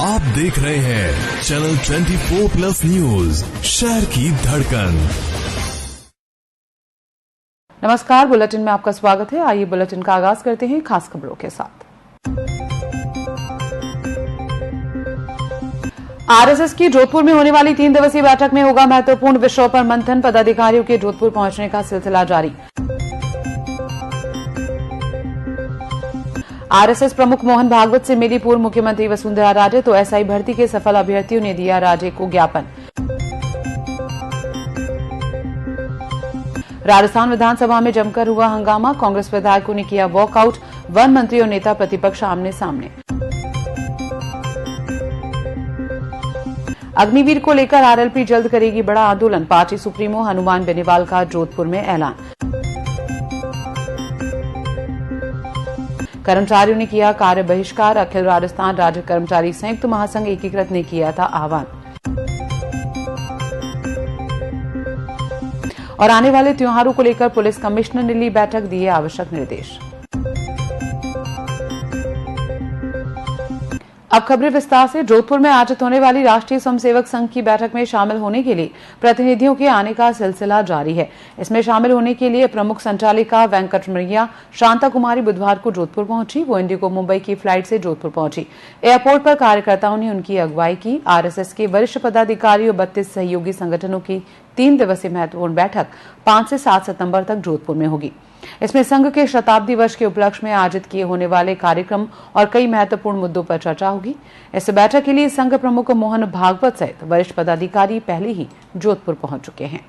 आप देख रहे हैं चैनल 24+ न्यूज, शहर की धड़कन। नमस्कार, बुलेटिन में आपका स्वागत है। आइए बुलेटिन का आगाज करते हैं खास खबरों के साथ। आरएसएस की जोधपुर में होने वाली 3 दिवसीय बैठक में होगा महत्वपूर्ण विषयों पर मंथन। पदाधिकारियों के जोधपुर पहुंचने का सिलसिला जारी। आरएसएस प्रमुख मोहन भागवत से मिली पूर्व मुख्यमंत्री वसुंधरा राजे, तो एसआई भर्ती के सफल अभ्यर्थियों ने दिया राजे को ज्ञापन। राजस्थान विधानसभा में जमकर हुआ हंगामा, कांग्रेस विधायकों ने किया वॉकआउट, वन मंत्री और नेता प्रतिपक्ष आमने सामने। अग्निवीर को लेकर आरएलपी जल्द करेगी बड़ा आंदोलन, पार्टी सुप्रीमो हनुमान बेनीवाल का जोधपुर में ऐलान। कर्मचारियों ने किया कार्य बहिष्कार, अखिल राजस्थान राज्य कर्मचारी संयुक्त महासंघ एकीकृत ने किया था आह्वान। और आने वाले त्योहारों को लेकर पुलिस कमिश्नर ने ली बैठक, दिए आवश्यक निर्देश। अब खबरें विस्तार से। जोधपुर में आयोजित होने वाली राष्ट्रीय स्वयंसेवक संघ की बैठक में शामिल होने के लिए प्रतिनिधियों के आने का सिलसिला जारी है। इसमें शामिल होने के लिए प्रमुख संचालिका वेंकटरमणिया शांता कुमारी बुधवार को जोधपुर पहुंची। वो इंडिगो मुंबई की फ्लाइट से जोधपुर पहुंची। एयरपोर्ट पर कार्यकर्ताओं ने उनकी अगुवाई की। आरएसएस के वरिष्ठ पदाधिकारियों 32 सहयोगी संगठनों की 3 दिवसीय महत्वपूर्ण बैठक 5 से 7 सितंबर तक जोधपुर में होगी। इसमें संघ के शताब्दी वर्ष के उपलक्ष्य में आयोजित किए होने वाले कार्यक्रम और कई महत्वपूर्ण मुद्दों पर चर्चा होगी। इस बैठक के लिए संघ प्रमुख मोहन भागवत सहित वरिष्ठ पदाधिकारी पहले ही जोधपुर पहुंच चुके हैं।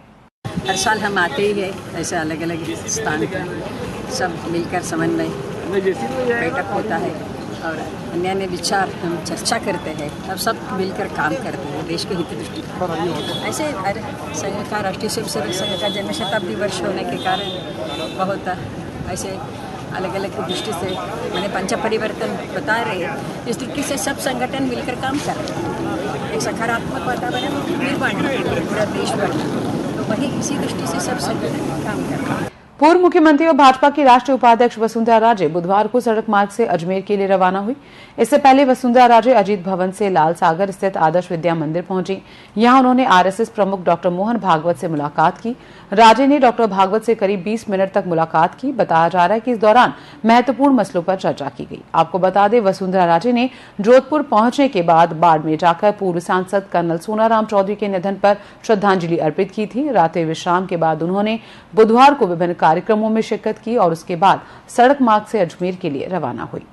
हर साल हम आते ही है, ऐसे अलग अलग स्थान पर सब मिलकर समन्वय बैठक होता है और अन्य अन्य विचार हम चर्चा करते हैं। अब सब मिलकर काम करते हैं देश के हित दृष्टि। ऐसे संघ का राष्ट्रीय स्वयंसेवक संघ का जन्म शताब्दी वर्ष होने के कारण बहुत ऐसे अलग अलग दृष्टि से मैंने पंच परिवर्तन बता रहे हैं। इस दृष्टि से सब संगठन मिलकर काम कर रहे हैं, एक सकारात्मक वातावरण निर्माण पूरा देश भर। तो वही इसी दृष्टि से सब संगठन काम कर रहे हैं। पूर्व मुख्यमंत्री और भाजपा की राष्ट्रीय उपाध्यक्ष वसुंधरा राजे बुधवार को सड़क मार्ग से अजमेर के लिए रवाना हुई। इससे पहले वसुंधरा राजे अजीत भवन से लाल सागर स्थित आदर्श विद्या मंदिर पहुंची। यहां उन्होंने आरएसएस प्रमुख डॉक्टर मोहन भागवत से मुलाकात की। राजे ने डॉक्टर भागवत से करीब 20 मिनट तक मुलाकात की। बताया जा रहा है कि इस दौरान महत्वपूर्ण मसलों पर चर्चा की गई। आपको बता दें, वसुंधरा राजे ने जोधपुर पहुंचने के बाद बाड़मेर जाकर पूर्व सांसद कर्नल सोनाराम चौधरी के निधन पर श्रद्धांजलि अर्पित की थी। रात्रि विश्राम के बाद उन्होंने बुधवार को विभिन्न कार्यक्रमों में शिरकत की और उसके बाद सड़क मार्ग से अजमेर के लिए रवाना हुई।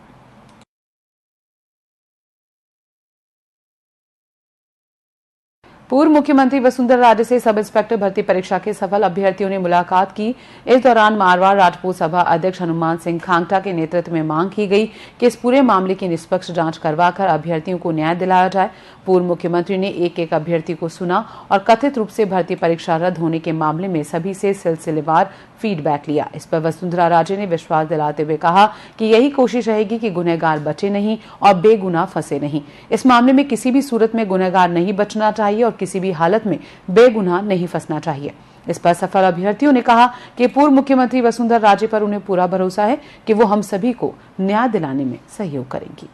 पूर्व मुख्यमंत्री वसुंधरा राजे से सब इंस्पेक्टर भर्ती परीक्षा के सफल अभ्यर्थियों ने मुलाकात की। इस दौरान मारवाड़ राजपूत सभा अध्यक्ष हनुमान सिंह खांगटा के नेतृत्व में मांग की गई कि इस पूरे मामले की निष्पक्ष जांच करवाकर अभ्यर्थियों को न्याय दिलाया जाए। पूर्व मुख्यमंत्री ने एक एक अभ्यर्थी को सुना और कथित रूप से भर्ती परीक्षा रद्द होने के मामले में सभी से सिलसिलेवार फीडबैक लिया। इस पर वसुंधरा राजे ने विश्वास दिलाते हुए कहा कि यही कोशिश रहेगी कि गुनहगार बचे नहीं और बेगुनाह फंसे नहीं। इस मामले में किसी भी सूरत में गुनहगार नहीं बचना चाहिए और किसी भी हालत में बेगुनाह नहीं फंसना चाहिए। इस पर सफल अभ्यर्थियों ने कहा कि पूर्व मुख्यमंत्री वसुंधरा राजे पर उन्हें पूरा भरोसा है कि वो हम सभी को न्याय दिलाने में सहयोग करेंगी।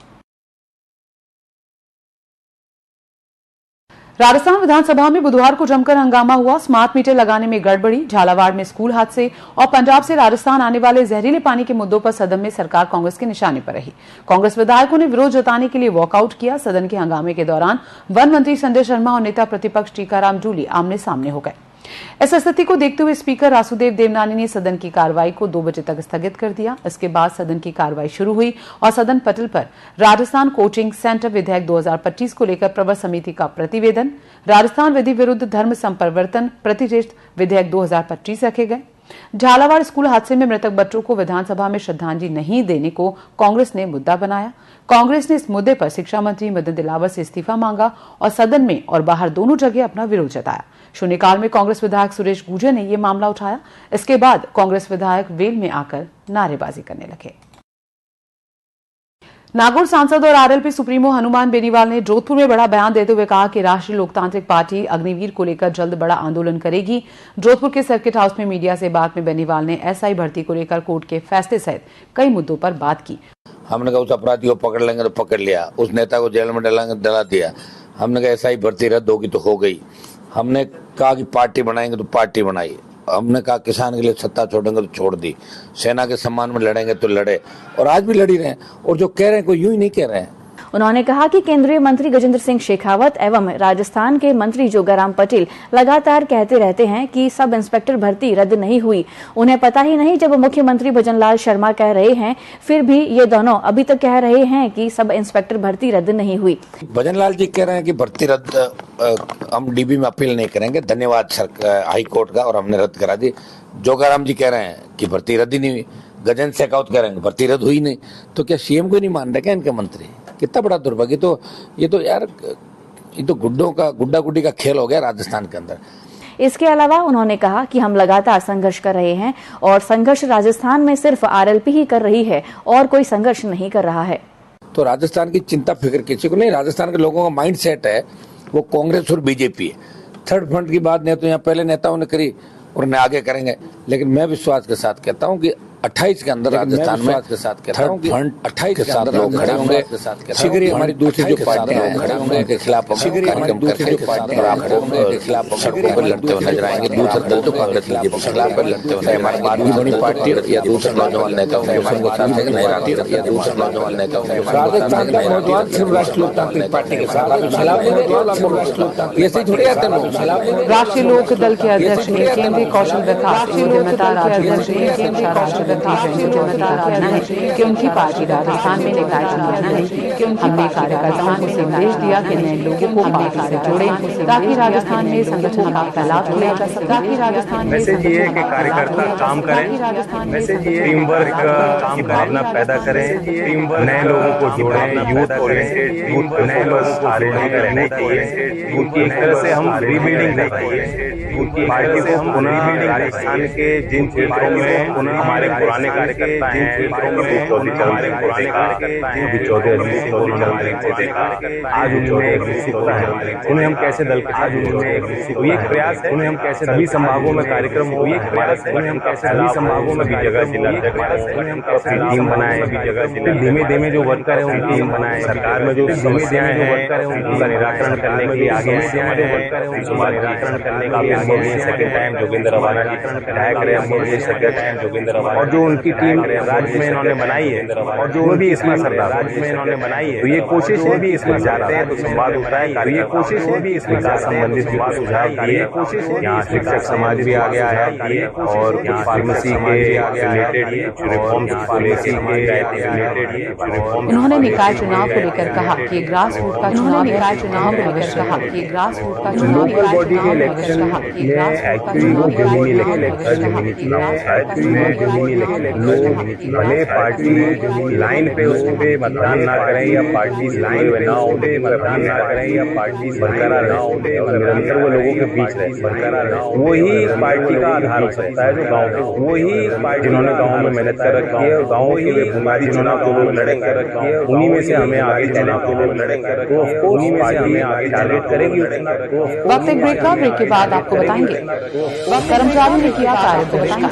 राजस्थान विधानसभा में बुधवार को जमकर हंगामा हुआ। स्मार्ट मीटर लगाने में गड़बड़ी, झालावाड़ में स्कूल हादसे और पंजाब से राजस्थान आने वाले जहरीले पानी के मुद्दों पर सदन में सरकार कांग्रेस के निशाने पर रही। कांग्रेस विधायकों ने विरोध जताने के लिए वॉकआउट किया। सदन के हंगामे के दौरान वन मंत्री संजय शर्मा और नेता प्रतिपक्ष टीकाराम जूली आमने सामने हो गए। इस स्थिति को देखते हुए स्पीकर वासुदेव देवनानी ने सदन की कार्रवाई को 2 बजे तक स्थगित कर दिया। इसके बाद सदन की कार्रवाई शुरू हुई और सदन पटल पर राजस्थान कोचिंग सेंटर विधेयक 2025 को लेकर प्रवर समिति का प्रतिवेदन, राजस्थान विधि विरुद्ध धर्म संप्रवर्तन प्रतिष्ठित विधेयक 2025 रखे गए। झालावाड़ स्कूल हादसे में मृतक बच्चों को विधानसभा में श्रद्धांजलि नहीं देने को कांग्रेस ने मुद्दा बनाया। कांग्रेस ने इस मुद्दे पर शिक्षा मंत्री मदन दिलावर से इस्तीफा मांगा और सदन में और बाहर दोनों जगह अपना विरोध जताया। शून्यकाल में कांग्रेस विधायक सुरेश गुर्जर ने यह मामला उठाया। इसके बाद कांग्रेस विधायक वेल में आकर नारेबाजी करने लगे। नागौर सांसद और आरएलपी सुप्रीमो हनुमान बेनीवाल ने जोधपुर में बड़ा बयान देते हुए कहा कि राष्ट्रीय लोकतांत्रिक पार्टी अग्निवीर को लेकर जल्द बड़ा आंदोलन करेगी। जोधपुर के सर्किट हाउस में मीडिया से बात में बेनीवाल ने एसआई भर्ती को लेकर कोर्ट के फैसले सहित कई मुद्दों पर बात की। हमने कहा उस अपराधी को पकड़ लेंगे तो पकड़ लिया, उस नेता को जेल में डालेंगे डला दिया। हमने कहा ऐसा ही भर्ती रद्द होगी तो हो गई। हमने कहा कि पार्टी बनाएंगे तो पार्टी बनाई। हमने कहा किसान के लिए सत्ता छोड़ेंगे तो छोड़ दी। सेना के सम्मान में लड़ेंगे तो लड़े, और आज भी लड़ी रहे हैं। और जो कह रहे हैं कोई यूं ही नहीं कह रहे हैं। उन्होंने कहा कि केंद्रीय मंत्री गजेंद्र सिंह शेखावत एवं राजस्थान के मंत्री जोगाराम पटेल लगातार कहते रहते हैं कि सब इंस्पेक्टर भर्ती रद्द नहीं हुई। उन्हें पता ही नहीं जब मुख्यमंत्री भजनलाल शर्मा कह रहे हैं, फिर भी ये दोनों अभी तक कह रहे हैं कि सब इंस्पेक्टर भर्ती रद्द नहीं हुई। भजनलाल जी कह रहे हैं कि भर्ती रद्द हम डीबी में अपील नहीं करेंगे, धन्यवाद हाई कोर्ट का, और हमने रद्द करा दी। जोगाराम जी कह रहे हैं कि भर्ती रद्द ही नहीं हुई। गजेंद्र शेखावत कह रहे हैं भर्ती रद्द हुई नहीं। तो क्या सीएम को नहीं मान रहे क्या इनके मंत्री? कितना बड़ा दुर्भाग्य। ये तो यार ये तो गुड्डा गुड्डी का खेल हो गया राजस्थान के अंदर। इसके अलावा उन्होंने कहा कि हम लगातार संघर्ष कर रहे हैं और संघर्ष राजस्थान में सिर्फ आरएलपी ही कर रही है और कोई संघर्ष नहीं कर रहा है। तो राजस्थान की चिंता फिक्र किसी को नहीं। राजस्थान के लोगों का माइंड सेट है वो कांग्रेस और बीजेपी है। थर्ड फ्रंट की बात नहीं तो यहाँ पहले नेताओं ने करी और न आगे करेंगे। लेकिन मैं विश्वास के साथ कहता हूँ कि 28 के अंदर राजस्थान में थर्ड फ्रंट 28 के साथ लोग खड़े होंगे। शीघ्र ही हमारी दूसरी जो पार्टियां खड़े होंगे उनके खिलाफ हम कार्यक्रम करके खिलाफ सड़कों पर लड़ते हुए नजर आएंगे। दूसरे दल तो कांग्रेस के खिलाफ लड़ते हुए हमारी बात भी बड़ी पार्टी या दूसरे नौजवान नेता होंगे उनको साथ लेकर नहीं आती या दूसरे नौजवान नेता होंगे। राजस्थान का नौजवान सिर्फ राष्ट्रीय लोकतांत्रिक पार्टी के साथ ये सही थोड़ी आते हैं। राष्ट्रीय लोक दल के अध्यक्ष ने केंद्रीय कौशल विकास कि उनकी पार्टी राजस्थान में निकाय चुनाव है कि हमने कार्यकर्ताओं को संदेश दिया कि नए लोगों को पार्टी से जोड़ें ताकि राजस्थान में संगठन का फैलाव किया जा सके। ताकि राजस्थान में मैसेज ये है कि कार्यकर्ता काम करें, मैसेज ये टीम वर्क की भावना पैदा करें, नए लोगों को जोड़ें, यूथ ओरिएंटेड नए लोगों को रहने चाहिए। उनकी एक तरह से हम रीबिल्डिंग कर रहे हैं। उनकी पार्टी से हम पुनः राजस्थान के जिन क्षेत्रों में पुनः हमारे पुराने कार्यकर्ता हैं, आज उन्हें एक विकसित होता है, उन्हें हम कैसे दल के आज उन्हें एक प्रयास, उन्हें हम कैसे सभी संभागों में कार्यक्रम हो, एक प्रयास, उन्हें हम कैसे सभी संभागों में भी जगह जिला उन्हें हम कैसे टीम बनाए, धीमे धीमे जो वर्कर है उनकी टीम बनाए। सरकार में जो समस्याएं हैं वर्कर है उनका निराकरण करने के लिए आगे निराकरण करने का सेकंड टाइम जोगिंदर रवाना जी विधायक रहे, सेकंड टाइम जोगिंदर रवाना, और जो उनकी टीम राज्य में इन्होंने बनाई है और जो भी इसमें सरदार राज्य में इन्होंने बनाई है, तो ये कोशिश है भी इसमें जाते हैं तो संवाद होता है। तो ये कोशिश है भी इसमें संबंधित सुझाव दिए, कोशिश है यहाँ शिक्षक समाज भी आगे आया और फार्मेसी के रिलेटेड रिफॉर्म्स को लेकर उन्होंने निकाय चुनाव को लेकर कहा कि ग्रास रूट का चुनाव निकाय चुनाव को लेकर कहा कि ग्रास रूट का चुनाव बॉडी के इलेक्शन में एक्चुअली वो जमीनी भले पार्टी लाइन पे उस पे मतदान ना करें या पार्टी लाइन पे ना उठे मतदान ना करें या पार्टी बरकरार ना उठे निरंतर वो लोगों के बीच रहे बरकरार ना, वही पार्टी का आधार हो सकता है। जो गाँव के वही पार्टी जिन्होंने गाँव में मेहनत कर रखी है और गाँव की बीमारी चुनाव को लोग लड़े कर रखी है, उन्हीं में से हमें आगे चुनाव को लोग लड़ेंगे तो उन्हीं में से हमें आगे टारगेट करेगी। वक्त एक ब्रेक के बाद आपको बताएंगे कर्मचारियों ने किया कार्य को बताएंगे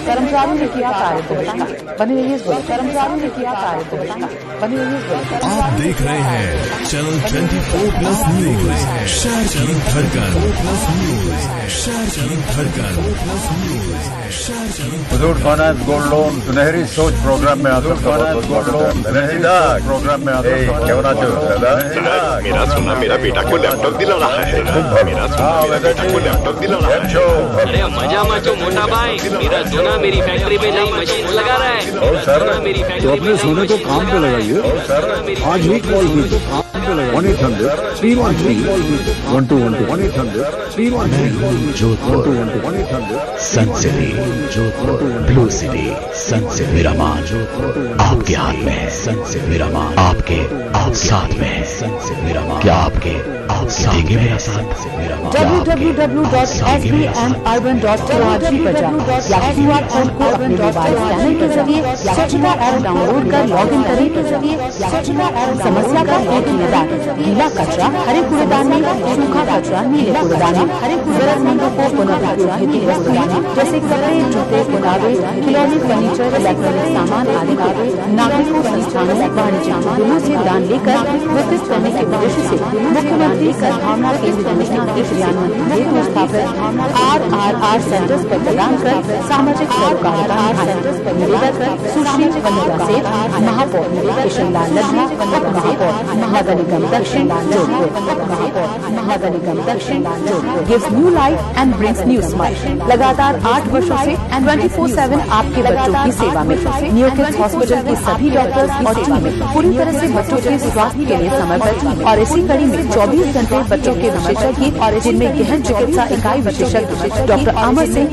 कर्मचारियों ने किया कार्य को बताएंगे बने रहिए कर्मचारियों ने किया कार्य को बताएंगे बने रहिए। आप देख रहे हैं चैनल 24+ न्यूज, शहर की धड़कन शहर की धड़कन मुथूट फाइनेंस गोल्ड लोन सुनहरी सोच प्रोग्राम में आप सबका बहुत स्वागत। प्रोग्राम में आप मेरा सुना मेरा बेटा को लैपटॉप दिला रहा है, मेरा सुना मेरा बेटा को लैपटॉप दिला रहा है। अरे मजा मचो मोटा भाई, मेरा सोना मेरी फैक्ट्री में नई मशीन लगा रहा है। सर तो अपने सोने को काम पे लगाइए। आज ही कॉल की तो काम पे लगाइए 1-800-313-1212 1-800-313-1212 सन सिटी जोधपुर, ब्लू सिटी सन से मिरामान आपके हाथ में है। सन से मिरामान आपके साथ में है। सन से मिरामान क्या आपके देंगे मेरा साथ से मिरामान www.sbmurban.org पर जाएं या QR कोड को अपने मोबाइल स्कैनर के जरिए स्वच्छता ऐप डाउनलोड कर लॉगिन करें। समस्या का एक निदान प्रदान। गीला कचरा हरे कूड़ेदान में, सूखा कचरा नीले कूड़ेदान में। जरूरतमंदों को पुनर्प्रयोग हेतु वस्तुएं जैसे कपड़े, जूते, किताबें, खिलौने, फर्नीचर, इलेक्ट्रॉनिक सामान आदि का नागरिकों, संस्थानों, वाणिज्य उद्यमों से दान लेकर वितरित करने के उद्देश्य से मुख्यमंत्री सद्भावना केंद्र योजना के क्रियान्वयन हेतु स्थापित RRR सेंटर्स पर प्रदान कर सामाजिक सरोकारिता निवेदक सुश्री वनिता सेठ, महापौर किशन लाल लद्धा, उप महापौर नगर निगम दक्षिण Jodhpur. Gives new life and brings new smile. लगातार 8 वर्षों से 24/7 आपके बच्चों की सेवा में न्यू किड्स हॉस्पिटल के सभी डॉक्टर्स और टीम पूरी तरह से बच्चों के स्वास्थ्य के लिए समर्पित और इसी कड़ी में 24 घंटे बच्चों के विशेषज्ञ और जिनमें गहन चिकित्सा इकाई विशेषज्ञ डॉक्टर अमर सिंह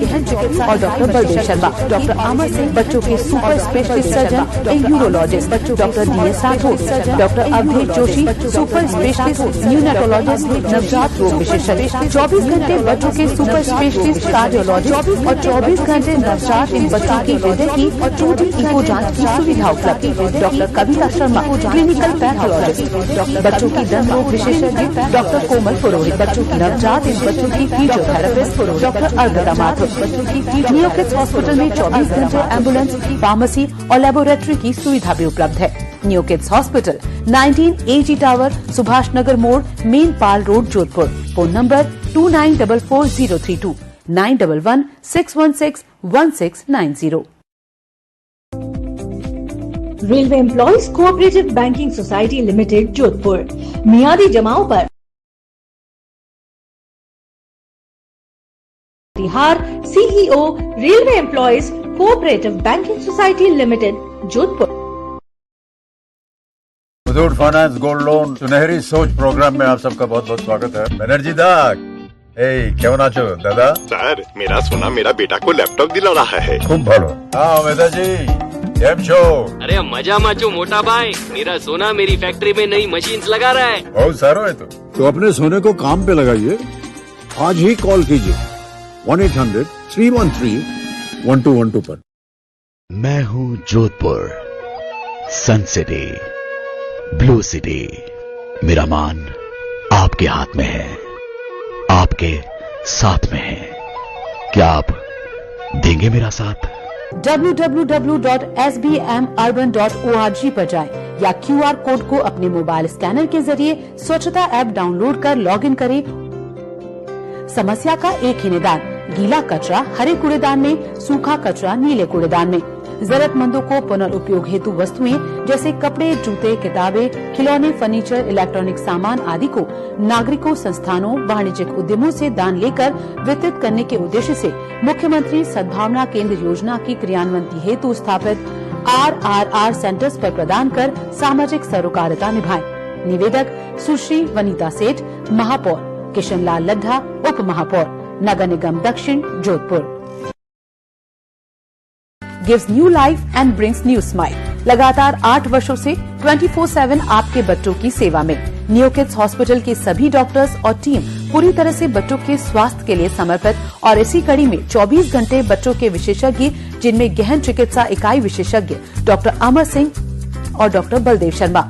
और डॉक्टर बलदेव शर्मा, डॉक्टर अमर सिंह बच्चों के super specialist surgeon and urologist, doctor DS Rathore, doctor Awadhesh Joshi super specialist neonatologist नवजात रोग विशेषज्ञ, 24 घंटे बच्चों के सुपर स्पेशलिस्ट कार्डियोलॉजिस्ट और 24 घंटे नवजात इन बच्चों की हृदय की और 2D इको जांच की सुविधा उपलब्ध। Doctor Kavita Sharma clinical pathologist, बच्चों की दंत रोग विशेषज्ञ डॉक्टर कोमल पुरोहित, बच्चों की नवजात इन बच्चों की physiotherapist doctor Arpita Mathur. New kids hospital में 24 घंटे एम्बुलेंस, फार्मेसी और लेबोरेटरी की सुविधा भी उपलब्ध है। New kids hospital 19 AG tower, Subhash Nagar मोड़, main Pal road, Jodhpur. Phone number 29440329 9116161690। Railway employees cooperative banking society limited, Jodhpur. मियादी जमाओं पर बिहार CEO railway employees cooperative banking society limited, Jodhpur. Muthoot finance gold loan सुनहरी सोच प्रोग्राम में आप सबका बहुत बहुत स्वागत है। बनर्जी दा केवन आचो दादा? सर, मेरा सोना मेरा बेटा को लैपटॉप दिला रहा है। खूब भालो। हाँ वेदा जी, કેમ છો? अरे मजाમાં છું मोटा भाई, मेरा सोना मेरी फैक्ट्री में नई मशीन लगा रहा है। बहुत सारो है तो अपने सोने को काम पे लगाइए। आज ही कॉल कीजिए 1-800-313-1212 पर। मैं हूँ जोधपुर, सन सिटी, ब्लू सिटी। मेरा मान आपके हाथ में है, आपके साथ में है। क्या आप देंगे मेरा साथ? www.sbmurban.org पर जाएं या QR कोड को अपने मोबाइल स्कैनर के जरिए स्वच्छता ऐप डाउनलोड कर लॉगिन करें। समस्या का एक ही निदान, गीला कचरा हरे कूड़ेदान में, सूखा कचरा नीले कूड़ेदान में। जरूरतमंदों को पुनर्उपयोग हेतु वस्तुएं जैसे कपड़े, जूते, किताबें, खिलौने, फर्नीचर, इलेक्ट्रॉनिक सामान आदि को नागरिकों, संस्थानों, वाणिज्यिक उद्यमों से दान लेकर वितरित करने के उद्देश्य से मुख्यमंत्री सद्भावना केंद्र योजना की क्रियान्वयन हेतु स्थापित RRR सेंटर्स पर प्रदान कर सामाजिक सरोकारिता निभाएं। निवेदक सुश्री वनिता सेठ, महापौर किशन लाल लद्धा, उप महापौर नगर निगम दक्षिण, Jodhpur. Gives new life and brings new smile. लगातार 8 वर्षों से 24/7 आपके बच्चों की सेवा में न्यू किड्स हॉस्पिटल के सभी डॉक्टर्स और टीम पूरी तरह से बच्चों के स्वास्थ्य के लिए समर्पित और इसी कड़ी में 24 घंटे बच्चों के विशेषज्ञ जिनमें गहन चिकित्सा इकाई विशेषज्ञ डॉक्टर अमर सिंह और डॉक्टर बलदेव शर्मा,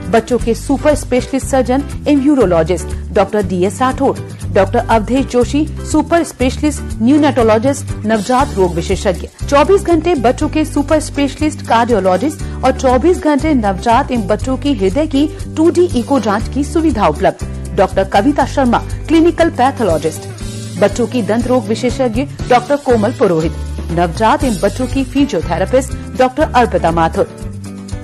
बच्चों के super specialist surgeon and urologist doctor DS Rathore, doctor Awadhesh Joshi super specialist neonatologist नवजात रोग विशेषज्ञ, 24 घंटे बच्चों के सुपर स्पेशलिस्ट कार्डियोलॉजिस्ट और 24 घंटे नवजात इन बच्चों की हृदय की 2D इको जांच की सुविधा उपलब्ध। Doctor Kavita Sharma clinical pathologist, बच्चों की दंत रोग विशेषज्ञ डॉक्टर कोमल पुरोहित, नवजात इन बच्चों की physiotherapist doctor Arpita Mathur.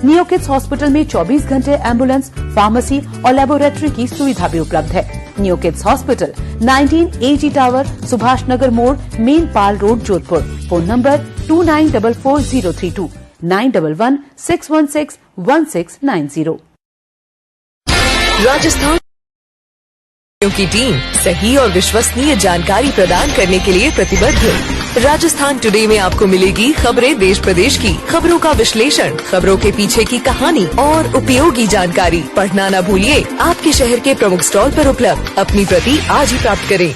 New kids hospital में 24 घंटे एम्बुलेंस, फार्मेसी और लेबोरेटरी की सुविधा भी उपलब्ध है। New kids hospital 19 AG tower, Subhash Nagar मोड़, main Pal road, Jodhpur. Phone number 2944032911161690। Rajasthan की टीम सही और विश्वसनीय जानकारी प्रदान करने के लिए प्रतिबद्ध है। राजस्थान टुडे में आपको मिलेगी खबरें देश प्रदेश की, खबरों का विश्लेषण, खबरों के पीछे की कहानी और उपयोगी जानकारी। पढ़ना न भूलिए। आपके शहर के प्रमुख स्टॉल पर उपलब्ध। अपनी प्रति आज ही प्राप्त करें।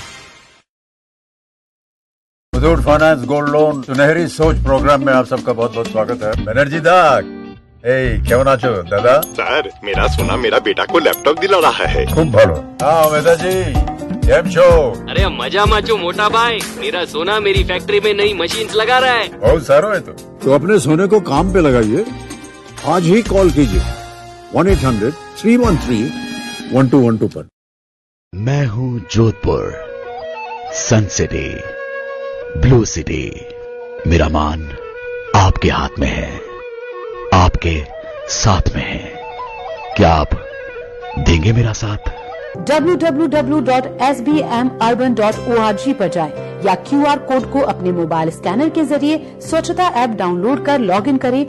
मुथूट फाइनेंस गोल्ड लोन सुनहरी सोच प्रोग्राम में आप सबका बहुत बहुत स्वागत है। बनर्जी दा কেমন আছো দাদা? सर मेरा सोना मेरा बेटा को लैपटॉप दिला रहा है। খুব ভালো। মেধাজি કેમ છો? अरे मजा माचो मोटा भाई, मेरा सोना मेरी फैक्ट्री में नई मशीन लगा रहा है। बहुत सारो है तो अपने सोने को काम पे लगाइए। आज ही कॉल कीजिए 1-800-313-1212 पर। मैं हूँ जोधपुर, सन सिटी, ब्लू सिटी। मेरा मान आपके हाथ में है, आपके साथ में है। क्या आप देंगे मेरा साथ? www.sbmurban.org पर जाएं या QR कोड को अपने मोबाइल स्कैनर के जरिए स्वच्छता ऐप डाउनलोड कर लॉगिन करें।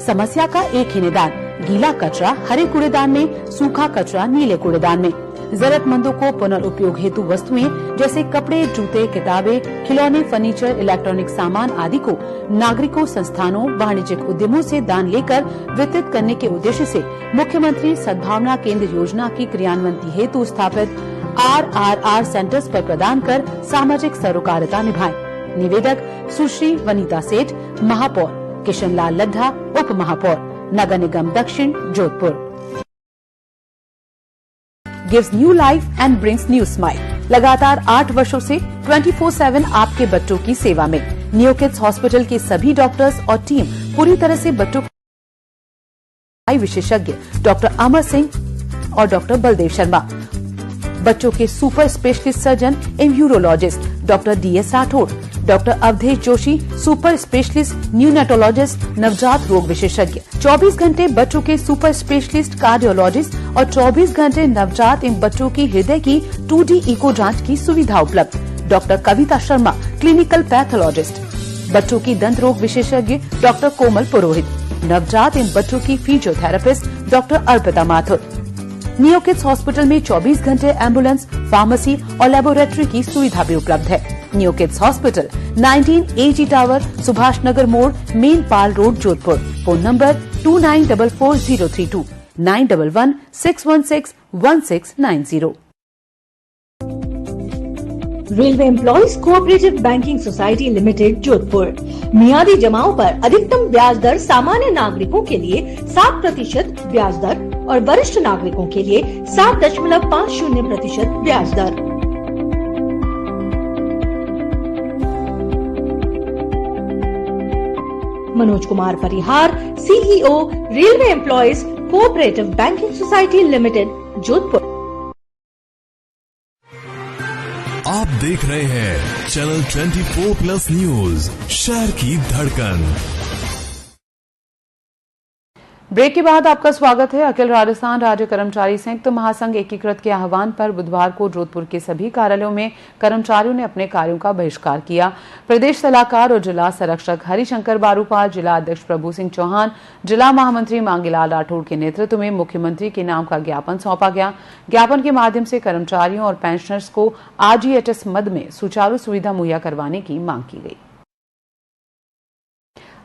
समस्या का एक ही निदान, गीला कचरा हरे कूड़ेदान में, सूखा कचरा नीले कूड़ेदान में। जरूरतमंदों को पुनर्उपयोग हेतु वस्तुएं जैसे कपड़े, जूते, किताबें, खिलौने, फर्नीचर, इलेक्ट्रॉनिक सामान आदि को नागरिकों, संस्थानों, वाणिज्यिक उद्यमों से दान लेकर वितरित करने के उद्देश्य से मुख्यमंत्री सद्भावना केंद्र योजना की क्रियान्वयन हेतु स्थापित RRR सेंटर्स पर प्रदान कर सामाजिक सरोकारिता निभाएं। निवेदक सुश्री वनीता सेठ, महापौर, किशन लाल लड्ढा, उप महापौर, नगर निगम दक्षिण, Jodhpur. Gives new life and brings new smile। लगातार 8 वर्षों से 24/7 आपके बच्चों की सेवा में नियो किड्स हॉस्पिटल के सभी डॉक्टर्स और टीम पूरी तरह से बच्चों के विशेषज्ञ डॉक्टर अमर सिंह और डॉक्टर बलदेव शर्मा, बच्चों के super specialist surgeon and urologist doctor DS Rathore, doctor Awadhesh Joshi, super specialist neonatologist, नवजात रोग विशेषज्ञ, 24 घंटे बच्चों के सुपर स्पेशलिस्ट कार्डियोलॉजिस्ट और 24 घंटे नवजात एवं बच्चों की हृदय की 2D इको जांच की सुविधा उपलब्ध। Doctor Kavita Sharma, clinical pathologist, बच्चों की दंत रोग विशेषज्ञ डॉक्टर कोमल पुरोहित, नवजात एवं बच्चों की physiotherapist doctor Arpita Mathur. Neo kids hospital में 24 घंटे एम्बुलेंस, फार्मेसी और लेबोरेटरी की सुविधा भी उपलब्ध है। Neo kids hospital 19 AG tower, Subhash Nagar मोड़, main Pal road, Jodhpur. Phone number 29440329 9116161690। Railway employees cooperative banking society limited, Jodhpur. मियादी जमाओं पर अधिकतम ब्याज दर सामान्य नागरिकों के लिए 7% ब्याज दर और वरिष्ठ नागरिकों के लिए 7.50% ब्याज दर। मनोज कुमार परिहार, CEO, railway employees cooperative banking society limited, Jodhpur. आप देख रहे हैं चैनल 24+ न्यूज, शहर की धड़कन। ब्रेक के बाद आपका स्वागत है। अखिल राजस्थान राज्य कर्मचारी संयुक्त महासंघ एकीकृत के आह्वान पर बुधवार को जोधपुर के सभी कार्यालयों में कर्मचारियों ने अपने कार्यों का बहिष्कार किया। प्रदेश सलाहकार और जिला संरक्षक हरिशंकर बारूपाल, जिला अध्यक्ष प्रभु सिंह चौहान, जिला महामंत्री मांगीलाल राठौड़ के नेतृत्व में मुख्यमंत्री के नाम का ज्ञापन सौंपा गया। ज्ञापन के माध्यम से कर्मचारियों और पेंशनर्स को RGHS मद में सुचारू सुविधा मुहैया करवाने की मांग की गई।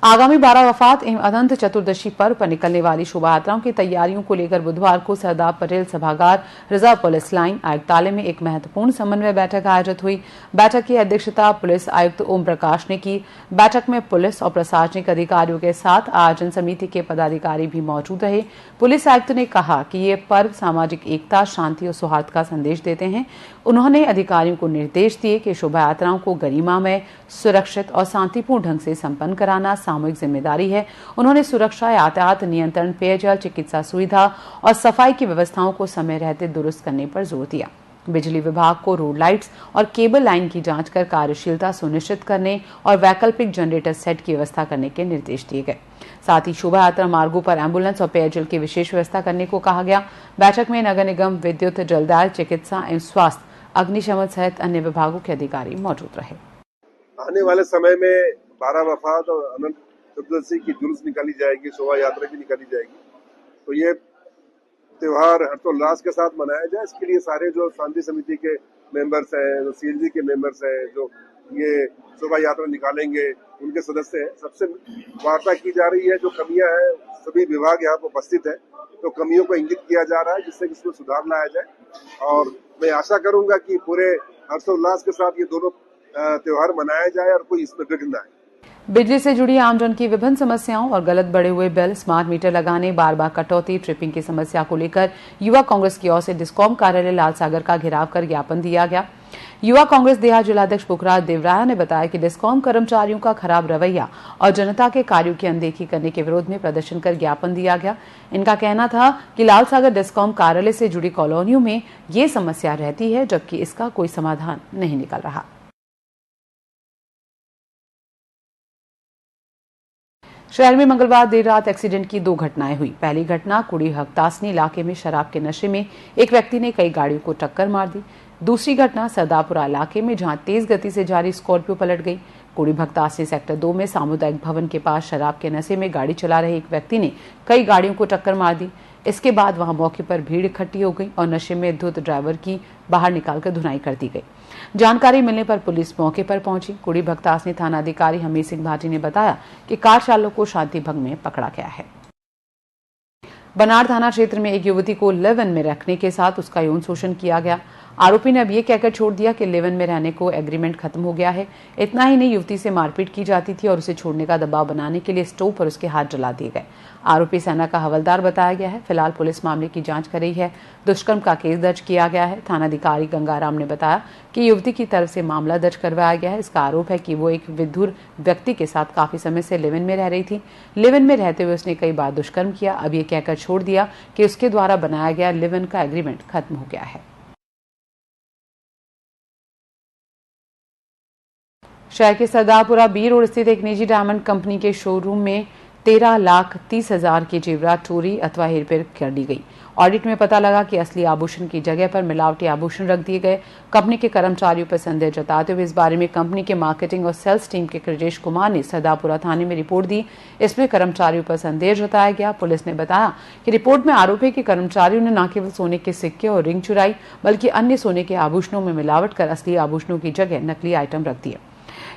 आगामी 12 वफात एवं अनंत चतुर्दशी पर्व पर निकलने वाली शोभा यात्राओं की तैयारियों को लेकर बुधवार को सरदार पटेल सभागार, रिजर्व पुलिस लाइन, आयुक्तालय में एक महत्वपूर्ण समन्वय बैठक आयोजित हुई। बैठक की अध्यक्षता पुलिस आयुक्त ओम प्रकाश ने की। बैठक में पुलिस और प्रशासनिक अधिकारियों के साथ आयोजन समिति के पदाधिकारी भी मौजूद रहे। पुलिस आयुक्त ने कहा कि ये पर्व सामाजिक एकता, शांति और सौहार्द का संदेश देते हैं। उन्होंने अधिकारियों को निर्देश दिए कि शोभा यात्राओं को गरिमामय, सुरक्षित और शांतिपूर्ण ढंग से संपन्न कराना सामूहिक जिम्मेदारी है। उन्होंने सुरक्षा, यातायात नियंत्रण, पेयजल, चिकित्सा सुविधा और सफाई की व्यवस्थाओं को समय रहते दुरुस्त करने पर जोर दिया। बिजली विभाग को रोड लाइट्स और केबल लाइन की जांच कर कार्यशीलता सुनिश्चित करने और वैकल्पिक जनरेटर सेट की व्यवस्था करने के निर्देश दिए गए। साथ ही शोभा यात्रा मार्गों पर एम्बुलेंस और पेयजल की विशेष व्यवस्था करने को कहा गया। बैठक में नगर निगम, विद्युत, जलदाय, चिकित्सा एवं स्वास्थ्य, अग्निशमन सहित अन्य विभागों के अधिकारी मौजूद रहे। आने वाले समय में 12 वफात और अनंत चतुर्दशी की जुलूस निकाली जाएगी, शोभा यात्रा भी निकाली जाएगी। तो ये त्योहार हर्षोल्लास के साथ मनाया जाए, इसके लिए सारे जो शांति समिति के मेंबर्स हैं, जो CLG के मेंबर्स हैं, जो ये शोभा यात्रा निकालेंगे, उनके सदस्य हैं, सबसे वार्ता की जा रही है। जो कमियां हैं, सभी विभाग यहाँ पर उपस्थित है, तो कमियों को इंगित किया जा रहा है जिससे इसमें सुधार लाया जाए। और मैं आशा करूंगा कि पूरे हर्षोल्लास के साथ ये दोनों त्योहार मनाया जाए और कोई इसमें विघ्न न आए। बिजली से जुड़ी आमजन की विभिन्न समस्याओं और गलत बढ़े हुए बिल, स्मार्ट मीटर लगाने, बार बार कटौती, ट्रिपिंग की समस्या को लेकर युवा कांग्रेस की ओर से डिस्कॉम कार्यालय लालसागर का घेराव कर ज्ञापन दिया गया। युवा कांग्रेस देहात जिलाध्यक्ष पुखराज देवराया ने बताया कि डिस्कॉम कर्मचारियों का खराब रवैया और जनता के कार्यों की अनदेखी करने के विरोध में प्रदर्शन कर ज्ञापन दिया गया। इनका कहना था कि लालसागर डिस्कॉम कार्यालय से जुड़ी कॉलोनियों में ये समस्या रहती है, जबकि इसका कोई समाधान नहीं निकल रहा। शहर में मंगलवार देर रात एक्सीडेंट की 2 घटनाएं हुई। पहली घटना कुड़ी हकतासनी इलाके में शराब के नशे में एक व्यक्ति ने कई गाड़ियों को टक्कर मार दी। दूसरी घटना सरदारपुरा इलाके में जहां तेज गति से जा रही स्कॉर्पियो पलट गई। कुड़ी भक्तासनी सेक्टर 2 में सामुदायिक भवन के पास शराब के नशे में गाड़ी चला रहे एक व्यक्ति ने कई गाड़ियों को टक्कर मार दी। इसके बाद वहां मौके पर भीड़ इकट्ठी हो गई और नशे में धुत ड्राइवर की बाहर निकालकर धुनाई कर दी गई। जानकारी मिलने पर पुलिस मौके पर पहुंची। कुड़ी भक्तासनी थानाधिकारी हमीर सिंह भाटी ने बताया कि कार चालक को शांति भंग में पकड़ा गया है। बनाड़ थाना क्षेत्र में एक युवती को लिव इन में रखने के साथ उसका यौन शोषण किया गया। आरोपी ने अब ये कहकर छोड़ दिया कि लिव इन में रहने को एग्रीमेंट खत्म हो गया है। इतना ही नहीं, युवती से मारपीट की जाती थी और उसे छोड़ने का दबाव बनाने के लिए स्टोव पर उसके हाथ जला दिए गए। आरोपी सेना का हवलदार बताया गया है। फिलहाल पुलिस मामले की जांच कर रही है। दुष्कर्म का केस दर्ज किया गया है। थानाधिकारी गंगाराम ने बताया कि युवती की तरफ से मामला दर्ज करवाया गया है। इसका आरोप है कि वो एक विधुर व्यक्ति के साथ काफी समय से लिव इन में रह रही थी। लिव इन में रहते हुए उसने कई बार दुष्कर्म किया। अब ये कहकर छोड़ दिया कि उसके द्वारा बनाया गया लिव इन का एग्रीमेंट खत्म हो गया है। शहर के सरदारपुरा बी रोड स्थित एक निजी डायमंड कंपनी के शोरूम में 13,30,000 की जेवरात चोरी अथवा हेरफेर कर दी गई। ऑडिट में पता लगा कि असली आभूषण की जगह पर मिलावटी आभूषण रख दिए गए। कंपनी के कर्मचारियों पर संदेह जताते हुए इस बारे में कंपनी के मार्केटिंग और सेल्स टीम के कृजेश कुमार ने सरदारपुरा थाने में रिपोर्ट दी। इसमें कर्मचारियों पर संदेह जताया गया। पुलिस ने बताया कि रिपोर्ट में आरोप है कि कर्मचारियों ने न केवल सोने के सिक्के और रिंग चुराई, बल्कि अन्य सोने के आभूषणों में मिलावट कर असली आभूषणों की जगह नकली आइटम रख दिए।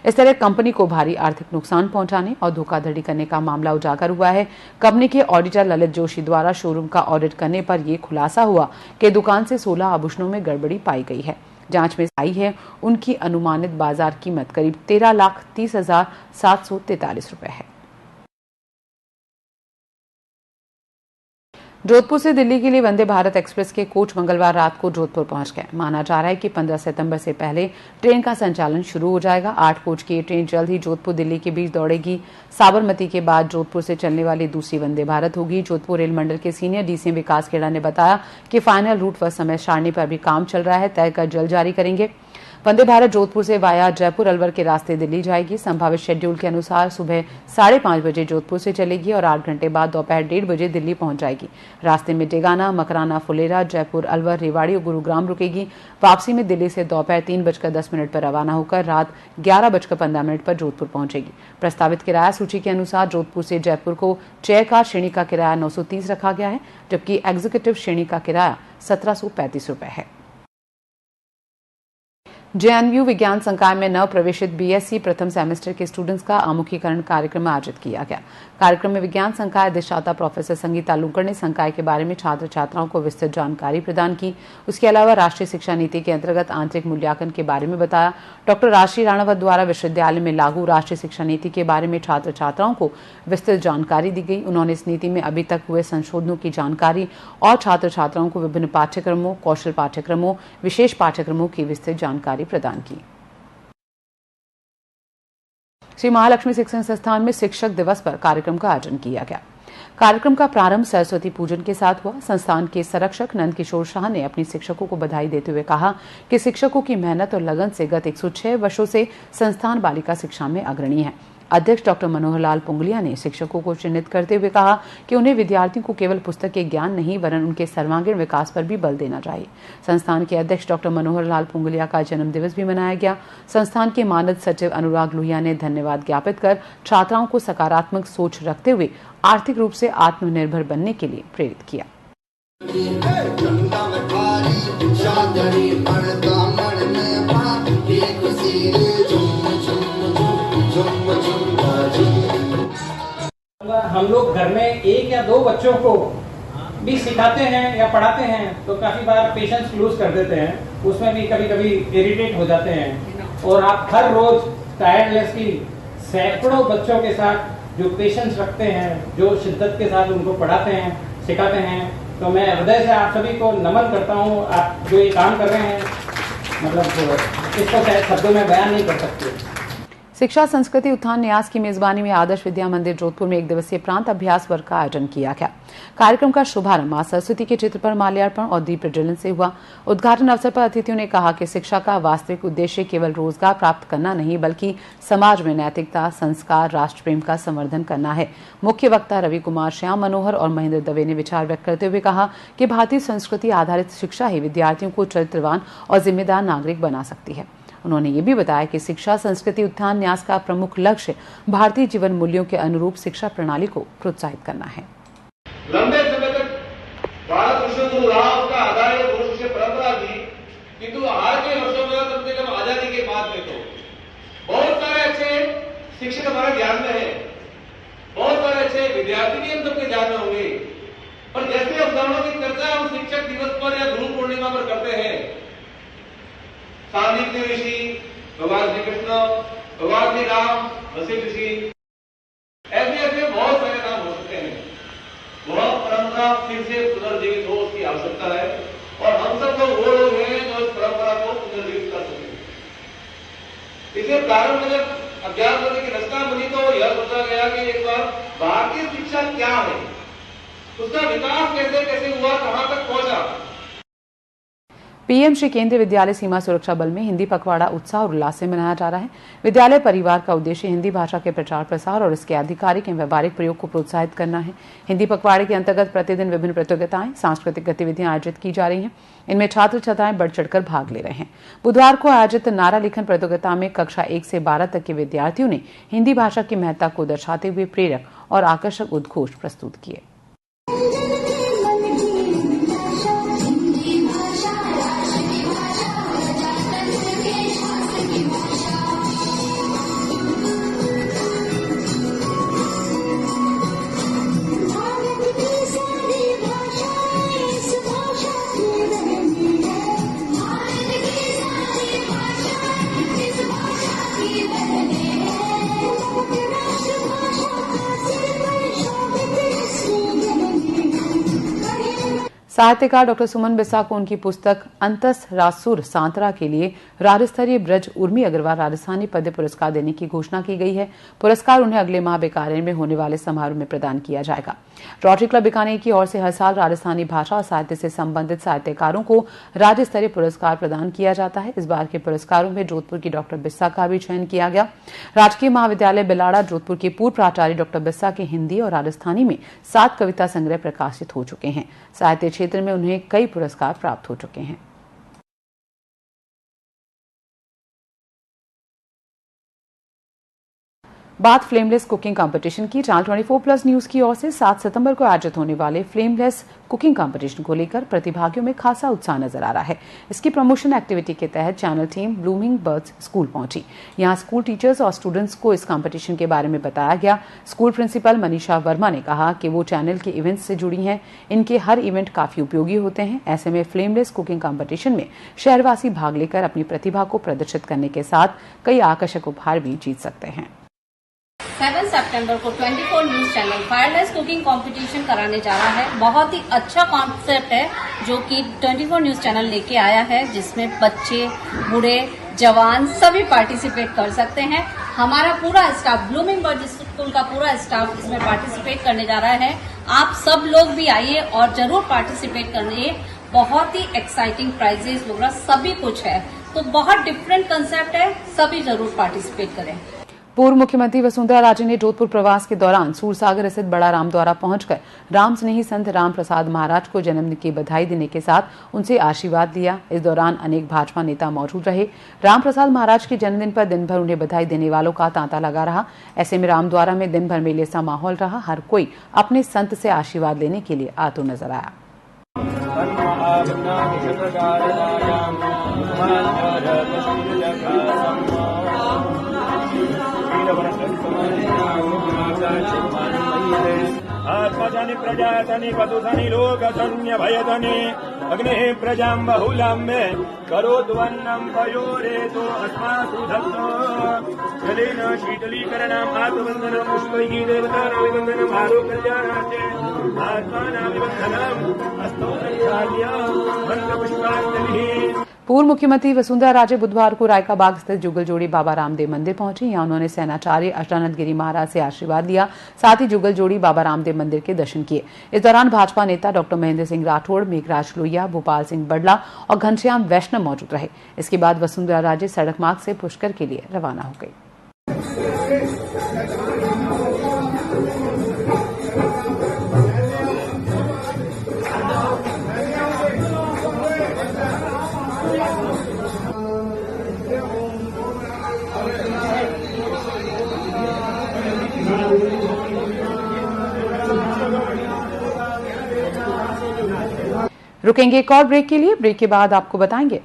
इस तरह कंपनी को भारी आर्थिक नुकसान पहुंचाने और धोखाधड़ी करने का मामला उजागर हुआ है। कंपनी के ऑडिटर ललित जोशी द्वारा शोरूम का ऑडिट करने पर यह खुलासा हुआ कि दुकान से 16 आभूषणों में गड़बड़ी पाई गई है। जांच में आई है उनकी अनुमानित बाजार कीमत करीब 13,30,743 रुपए है। जोधपुर से दिल्ली के लिए वंदे भारत एक्सप्रेस के कोच मंगलवार रात को जोधपुर पहुंच गए। माना जा रहा है कि 15 सितंबर से पहले ट्रेन का संचालन शुरू हो जाएगा। 8 कोच की ये ट्रेन जल्द ही जोधपुर दिल्ली के बीच दौड़ेगी। साबरमती के बाद जोधपुर से चलने वाली दूसरी वंदे भारत होगी। जोधपुर रेल मंडल के सीनियर डीसीएम विकास खेड़ा ने बताया कि फाइनल रूट व समय सारणी पर भी काम चल रहा है, तय कर जल्द जारी करेंगे। वंदे भारत जोधपुर से वाया जयपुर अलवर के रास्ते दिल्ली जाएगी। संभावित शेड्यूल के अनुसार सुबह 5:30 बजे जोधपुर से चलेगी और 8 घंटे बाद दोपहर 1:30 बजे दिल्ली पहुंच जाएगी। रास्ते में डेगाना, मकराना, फुलेरा, जयपुर, अलवर, रेवाड़ी और गुरुग्राम रुकेगी। वापसी में दिल्ली से दोपहर 3:10 पर रवाना होकर रात 11:15 पर जोधपुर पहुंचेगी। प्रस्तावित किराया सूची के अनुसार जोधपुर से जयपुर को चेयर कार श्रेणी का किराया 930 रखा गया है, जबकि एग्जीक्यूटिव श्रेणी का किराया 1735 रुपए है। जेएनयू विज्ञान संकाय में नव प्रवेशित बीएससी प्रथम सेमेस्टर के स्टूडेंट्स का आमुखीकरण कार्यक्रम आयोजित किया गया। कार्यक्रम में विज्ञान संकाय अधिष्ठाता प्रोफेसर संगीता लूकड़ ने संकाय के बारे में छात्र छात्राओं को विस्तृत जानकारी प्रदान की। उसके अलावा राष्ट्रीय शिक्षा नीति के अंतर्गत आंतरिक मूल्यांकन के बारे में बताया। डॉक्टर राजश्री राणावत द्वारा विश्वविद्यालय में लागू राष्ट्रीय शिक्षा नीति के बारे में छात्र छात्राओं को विस्तृत जानकारी दी गई। उन्होंने इस नीति में अभी तक हुए संशोधनों की जानकारी और छात्र छात्राओं को विभिन्न पाठ्यक्रमों, कौशल पाठ्यक्रमों, विशेष पाठ्यक्रमों की विस्तृत जानकारी प्रदान की। श्री महालक्ष्मी शिक्षण संस्थान में शिक्षक दिवस पर कार्यक्रम का आयोजन किया गया। कार्यक्रम का प्रारंभ सरस्वती पूजन के साथ हुआ। संस्थान के संरक्षक नंद किशोर शाह ने अपनी शिक्षकों को बधाई देते हुए कहा कि शिक्षकों की मेहनत और लगन से गत 106 वर्षों से संस्थान बालिका शिक्षा में अग्रणी है। अध्यक्ष डॉक्टर मनोहर लाल पुंगलिया ने शिक्षकों को चिन्हित करते हुए कहा कि उन्हें विद्यार्थियों को केवल पुस्तक के ज्ञान नहीं वरन उनके सर्वांगीण विकास पर भी बल देना चाहिए। संस्थान के अध्यक्ष डॉक्टर मनोहर लाल पुंगलिया का जन्म दिवस भी मनाया गया। संस्थान के मानद सचिव अनुराग लोहिया ने धन्यवाद ज्ञापित कर छात्राओं को सकारात्मक सोच रखते हुए आर्थिक रूप से आत्मनिर्भर बनने के लिए प्रेरित किया। हम लोग घर में 1 या 2 बच्चों को भी सिखाते हैं या पढ़ाते हैं तो काफी बार पेशेंस लूज कर देते हैं, उसमें भी कभी कभी इरिटेट हो जाते हैं और आप हर रोज टायर्डनेस की सैकड़ों बच्चों के साथ जो पेशेंस रखते हैं, जो शिद्दत के साथ उनको पढ़ाते हैं, सिखाते हैं, तो मैं हृदय से आप सभी को नमन करता हूँ। आप जो ये काम कर रहे हैं, मतलब इसको शायद शब्दों में बयान नहीं कर सकते। शिक्षा संस्कृति उत्थान न्यास की मेजबानी में आदर्श विद्या मंदिर जोधपुर में एक दिवसीय प्रांत अभ्यास वर्ग का आयोजन किया गया। कार्यक्रम का शुभारंभ मां सरस्वती के चित्र पर माल्यार्पण और दीप प्रज्वलन से हुआ। उद्घाटन अवसर पर अतिथियों ने कहा कि शिक्षा का वास्तविक उद्देश्य केवल रोजगार प्राप्त करना नहीं, बल्कि समाज में नैतिकता, संस्कार, राष्ट्र प्रेम का संवर्धन करना है। मुख्य वक्ता रवि कुमार, श्याम मनोहर और महेंद्र दवे ने विचार व्यक्त करते हुए कहा कि भारतीय संस्कृति आधारित शिक्षा ही विद्यार्थियों को चरित्रवान और जिम्मेदार नागरिक बना सकती है। उन्होंने ये भी बताया कि शिक्षा संस्कृति उत्थान न्यास का प्रमुख लक्ष्य भारतीय जीवन मूल्यों के अनुरूप शिक्षा प्रणाली को प्रोत्साहित करना है। लंबे समय तक भारत विश्व रहा, उसका आधार गुरु शिष्य परंपरा थी, किंतु हाल के वर्षों में कम से कम आजादी के बाद में तो बहुत सारे अच्छे शिक्षक हमारे ध्यान में है, बहुत सारे अच्छे विद्यार्थी भी हम सबके ध्यान में होंगे, पर जैसे अवधारणाओं की चर्चा हम शिक्षक दिवस पर या गुरु पूर्णिमा पर करते हैं, सांदीपनि ऋषि, भगवान श्री कृष्ण, भगवान श्री राम, वशिष्ठ ऋषि, ऐसे बहुत सारे नाम हो सकते हैं। वह परंपरा फिर से पुनर्जीवित हो, उसकी आवश्यकता है, और हम सब लोग वो लोग हैं जो इस परंपरा को पुनर्जीवित कर सकें। इसे प्रारंभ में जब अज्ञान करने की रचना बनी तो यह सोचा गया कि एक बार भारतीय शिक्षा क्या है, उसका विकास कैसे कैसे हुआ, कहां तक पहुंचा। पीएम श्री केंद्रीय विद्यालय सीमा सुरक्षा बल में हिंदी पखवाड़ा उत्साह और उल्लास से मनाया जा रहा है। विद्यालय परिवार का उद्देश्य हिंदी भाषा के प्रचार प्रसार और इसके आधिकारिक एवं व्यवहारिक प्रयोग को प्रोत्साहित करना है। हिंदी पखवाड़े के अंतर्गत प्रतिदिन विभिन्न प्रतियोगिताएं, सांस्कृतिक गतिविधियां आयोजित की जा रही हैं। इनमें छात्र छात्राएं बढ़ चढ़कर भाग ले रहे हैं। बुधवार को आयोजित नारा लेखन प्रतियोगिता में कक्षा 1 से 12 तक के विद्यार्थियों ने हिंदी भाषा की महत्ता को दर्शाते हुए प्रेरक और आकर्षक उद्घोष प्रस्तुत किए। साहित्यकार डॉक्टर सुमन बिस्सा को उनकी पुस्तक अंतस रासुर सांतरा के लिए राज्य स्तरीय ब्रज उर्मी अग्रवाल राजस्थानी पद्य पुरस्कार देने की घोषणा की गई है। पुरस्कार उन्हें अगले माह बीकानेर में होने वाले समारोह में प्रदान किया जाएगा। रोटरी क्लब बीकानेर की ओर से हर साल राजस्थानी भाषा और साहित्य से संबंधित साहित्यकारों को राज्य स्तरीय पुरस्कार प्रदान किया जाता है। इस बार के पुरस्कारों में जोधपुर की डॉक्टर बिस्सा का भी चयन किया गया। राजकीय महाविद्यालय बिलाड़ा जोधपुर के पूर्व प्राचार्य डॉक्टर बिस्सा के हिंदी और राजस्थानी में 7 कविता संग्रह प्रकाशित हो चुके हैं। साहित्य क्षेत्र में उन्हें कई पुरस्कार प्राप्त हो चुके हैं। बात फ्लेमलेस कुकिंग कंपटीशन की। चैनल 24+ न्यूज की ओर से 7 सितंबर को आयोजित होने वाले फ्लेमलेस कुकिंग कंपटीशन को लेकर प्रतिभागियों में खासा उत्साह नजर आ रहा है। इसकी प्रमोशन एक्टिविटी के तहत channel team blooming birds school पहुंची। यहां स्कूल टीचर्स और स्टूडेंट्स को इस कंपटीशन के बारे में बताया गया। स्कूल प्रिंसिपल मनीषा वर्मा ने कहा कि वो चैनल के इवेंट्स से जुड़ी हैं। इनके हर इवेंट काफी उपयोगी होते हैं। ऐसे में फ्लेमलेस कुकिंग कंपटीशन में शहरवासी भाग लेकर अपनी प्रतिभा को प्रदर्शित करने के साथ कई आकर्षक उपहार भी जीत सकते हैं। 7 सितंबर को 24 news channel fireless cooking competition कराने जा रहा है। बहुत ही अच्छा कॉन्सेप्ट है जो कि 24 न्यूज चैनल लेके आया है, जिसमें बच्चे, बूढ़े, जवान सभी पार्टिसिपेट कर सकते हैं। हमारा पूरा स्टाफ, ब्लूमिंग बर्ड्स स्कूल का पूरा स्टाफ इसमें पार्टिसिपेट करने जा रहा है। आप सब लोग भी आइए और जरूर पार्टिसिपेट करिए। बहुत ही एक्साइटिंग प्राइजेस वगैरह सभी कुछ है, तो बहुत डिफरेंट कंसेप्ट है, सभी जरूर पार्टिसिपेट करें। पूर्व मुख्यमंत्री वसुंधरा राजे ने जोधपुर प्रवास के दौरान सूरसागर स्थित बड़ा रामद्वारा पहुंचकर राम स्नेही संत राम प्रसाद महाराज को जन्मदिन की बधाई देने के साथ उनसे आशीर्वाद लिया। इस दौरान अनेक भाजपा नेता मौजूद रहे। राम प्रसाद महाराज के जन्मदिन पर दिन भर उन्हें बधाई देने वालों का तांता लगा रहा। ऐसे में रामद्वारा में दिन भर मेले सा माहौल रहा। हर कोई अपने संत से आशीर्वाद लेने के लिए आतुर नजर आया। आत्मजनि प्रजातनि पदुधनि लोकधन्य भयधनि अग्निः प्रजां बहुलां मे करोद्वन्नं पयोरेतो अस्मासु धत्तो जलेन शीतलीकरणम् आत्मबन्धनं पुष्पैः देवतानाभिबन्धनम् आरोग्यज्ञानार्थे आत्मानाभिबन्धनम् अस्तु प्रख्याल्य बन्धपुष्पाञ्जलिः। पूर्व मुख्यमंत्री वसुंधरा राजे बुधवार को रायकाबाग स्थित जुगल जोड़ी बाबा रामदेव मंदिर पहुंची। यहां उन्होंने सेनाचार्य अष्टानंद गिरी महाराज से आशीर्वाद लिया, साथ ही जुगल जोड़ी बाबा रामदेव मंदिर के दर्शन किए। इस दौरान भाजपा नेता डॉक्टर महेंद्र सिंह राठौड़, मेघराज लोहिया, भोपाल सिंह बडला और घनश्याम वैष्णव मौजूद रहे। इसके बाद वसुंधरा राजे सड़क मार्ग से पुष्कर के लिए रवाना हो गई। रुकेंगे एक और ब्रेक के लिए। ब्रेक के बाद आपको बताएंगे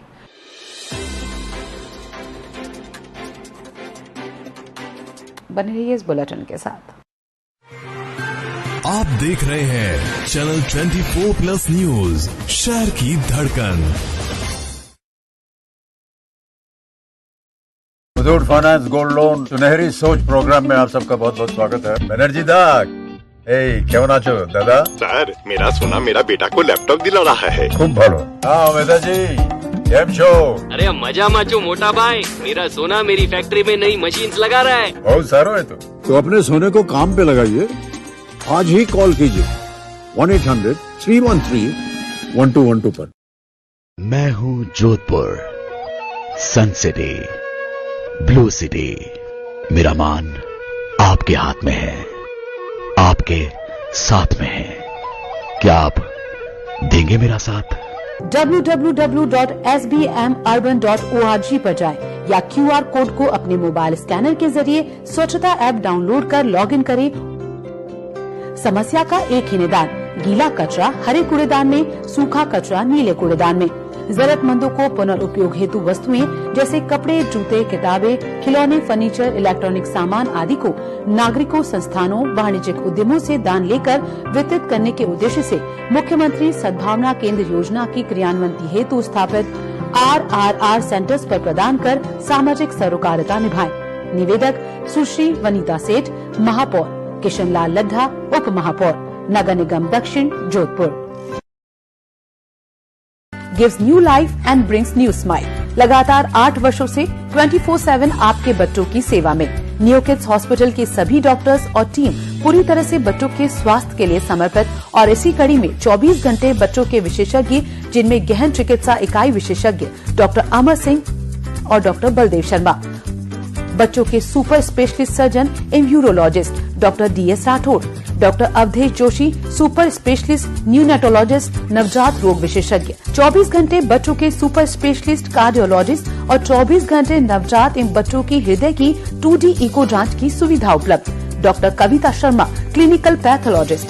बने रहिए इस बुलेटिन के साथ। आप देख रहे हैं चैनल 24+ न्यूज, शहर की धड़कन। मुथूट फाइनेंस गोल्ड लोन सुनहरी सोच प्रोग्राम में आप सबका बहुत बहुत स्वागत है। बनर्जी दा केवन आचो दादा? सर, मेरा सोना मेरा बेटा को लैपटॉप दिला रहा है। खूब भालो। हाँ मेधा जी, केम छो? अरे मजा माचो मोटा भाई, मेरा सोना मेरी फैक्ट्री में नई मशीन लगा रहा है। बहुत सारो है तो अपने सोने को काम पे लगाइए। आज ही कॉल कीजिए 1-800-313-1212 पर। मैं हूँ जोधपुर, सन सिटी, ब्लू सिटी। मेरा मान आपके हाथ में है, आपके साथ में है। क्या आप देंगे मेरा साथ? www.sbmurban.org पर जाएं या QR कोड को अपने मोबाइल स्कैनर के जरिए स्वच्छता ऐप डाउनलोड कर लॉगिन करें। समस्या का एक ही निदान, गीला कचरा हरे कूड़ेदान में, सूखा कचरा नीले कूड़ेदान में। जरूरतमंदों को पुनर्उपयोग हेतु वस्तुएं जैसे कपड़े, जूते, किताबें, खिलौने, फर्नीचर, इलेक्ट्रॉनिक सामान आदि को नागरिकों, संस्थानों, वाणिज्यिक उद्यमों से दान लेकर वितरित करने के उद्देश्य से मुख्यमंत्री सद्भावना केंद्र योजना की क्रियान्वयन हेतु स्थापित RRR सेंटर्स पर प्रदान कर सामाजिक सरोकारिता निभाएं। निवेदक सुश्री वनीता सेठ, महापौर, किशन लाल लड्ढा, उप महापौर, नगर निगम दक्षिण, Jodhpur. Gives new life and brings new smile। लगातार 8 वर्षों से 24/7 आपके बच्चों की सेवा में नियोकिड्स हॉस्पिटल के सभी डॉक्टर्स और टीम पूरी तरह से बच्चों के स्वास्थ्य के लिए समर्पित। और इसी कड़ी में 24 घंटे बच्चों के विशेषज्ञ, जिनमें गहन चिकित्सा इकाई विशेषज्ञ डॉक्टर अमर सिंह और डॉक्टर बलदेव शर्मा, बच्चों के super specialist surgeon इम्यूरोलॉजिस्ट doctor DS Rathore, doctor Awadhesh Joshi, super specialist neonatologist, नवजात रोग विशेषज्ञ, 24 घंटे बच्चों के सुपर स्पेशलिस्ट कार्डियोलॉजिस्ट और 24 घंटे नवजात एवं बच्चों की हृदय की 2D इको जांच की सुविधा उपलब्ध। Doctor Kavita Sharma, clinical pathologist,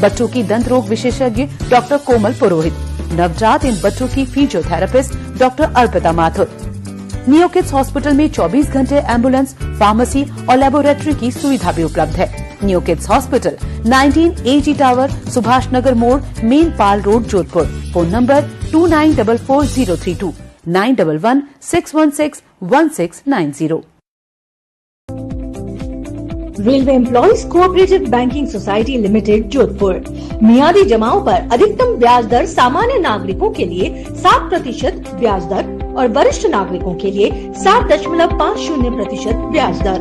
बच्चों की दंत रोग विशेषज्ञ डॉक्टर कोमल पुरोहित, नवजात एवं बच्चों की physiotherapist doctor Arpita Mathur. Neokids hospital में 24 घंटे एम्बुलेंस, फार्मेसी और लेबोरेटरी की सुविधा भी उपलब्ध है। Neokids hospital 19 AG tower, Subhash Nagar मोड़, main Pal road, Jodhpur. Phone number 29440329 9116161690। Railway employees cooperative banking society limited, Jodhpur. मियादी जमाओं पर अधिकतम ब्याज दर सामान्य नागरिकों के लिए 7% ब्याज दर और वरिष्ठ नागरिकों के लिए 7.50% ब्याज दर।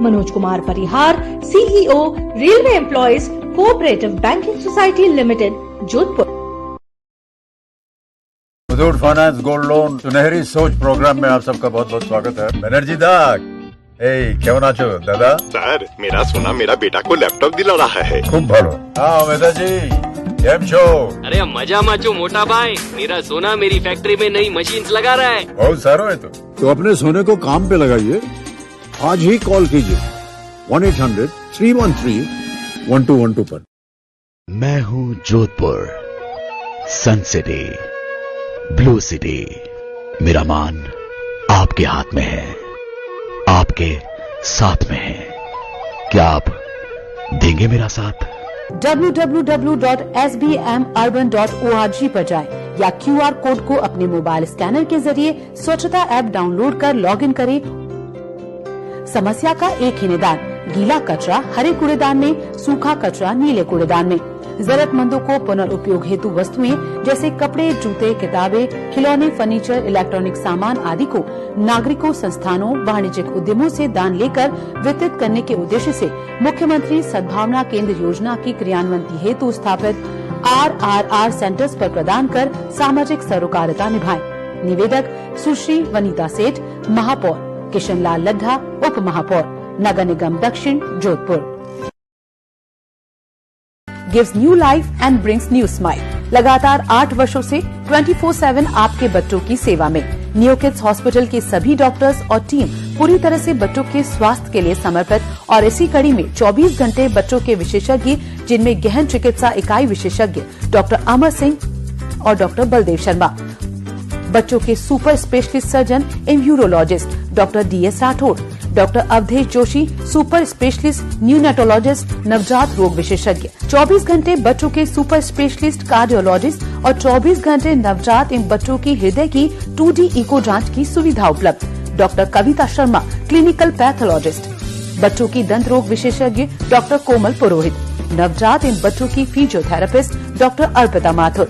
मनोज कुमार परिहार, CEO, railway employees cooperative banking society limited, Jodhpur. Muthoot finance gold loan सुनहरी सोच प्रोग्राम में आप सबका बहुत बहुत स्वागत है। बनर्जी दा केवन आचो दादा? सर, मेरा सोना मेरा बेटा को लैपटॉप दिला रहा है। खूब भालो। हाँ मेधा जी, केम छो? अरे मजा माचो मोटा भाई, मेरा सोना मेरी फैक्ट्री में नई मशीन लगा रहा है। बहुत सारो है तो अपने सोने को काम पे लगाइए। आज ही कॉल कीजिए 1-800-313-1212 पर। मैं हूँ जोधपुर, सन सिटी, ब्लू सिटी। मेरा मान आपके हाथ में है, आपके साथ में है। क्या आप देंगे मेरा साथ? www.sbmurban.org पर जाएं या QR कोड को अपने मोबाइल स्कैनर के जरिए स्वच्छता ऐप डाउनलोड कर लॉगिन करें। समस्या का एक ही निदान, गीला कचरा हरे कूड़ेदान में, सूखा कचरा नीले कूड़ेदान में। जरूरतमंदों को पुनर्उपयोग हेतु वस्तुएं जैसे कपड़े, जूते, किताबें, खिलौने, फर्नीचर, इलेक्ट्रॉनिक सामान आदि को नागरिकों, संस्थानों, वाणिज्यिक उद्यमों से दान लेकर वितरित करने के उद्देश्य से मुख्यमंत्री सद्भावना केंद्र योजना की क्रियान्वयन हेतु स्थापित RRR सेंटर्स पर प्रदान कर सामाजिक सरोकारिता निभाएं। निवेदक सुश्री वनीता सेठ, महापौर, किशन लाल लड्ढा, उप महापौर, नगर निगम दक्षिण, Jodhpur. Gives new life and brings new smile। लगातार 8 वर्षों से 24/7 आपके बच्चों की सेवा में नियोकिड्स हॉस्पिटल के सभी डॉक्टर्स और टीम पूरी तरह से बच्चों के स्वास्थ्य के लिए समर्पित और इसी कड़ी में 24 घंटे बच्चों के विशेषज्ञ, जिनमें गहन चिकित्सा इकाई विशेषज्ञ डॉक्टर अमर सिंह और डॉक्टर बलदेव शर्मा, बच्चों के super specialist surgeon इम्यूरोलॉजिस्ट doctor DS Rathore, doctor Awadhesh Joshi super specialist neonatologist नवजात रोग विशेषज्ञ, 24 घंटे बच्चों के सुपर स्पेशलिस्ट कार्डियोलॉजिस्ट और 24 घंटे नवजात एवं बच्चों की हृदय की 2D इको जांच की सुविधा उपलब्ध, doctor Kavita Sharma clinical pathologist, बच्चों की दंत रोग विशेषज्ञ डॉक्टर कोमल पुरोहित, नवजात एवं बच्चों की physiotherapist doctor Arpita Mathur.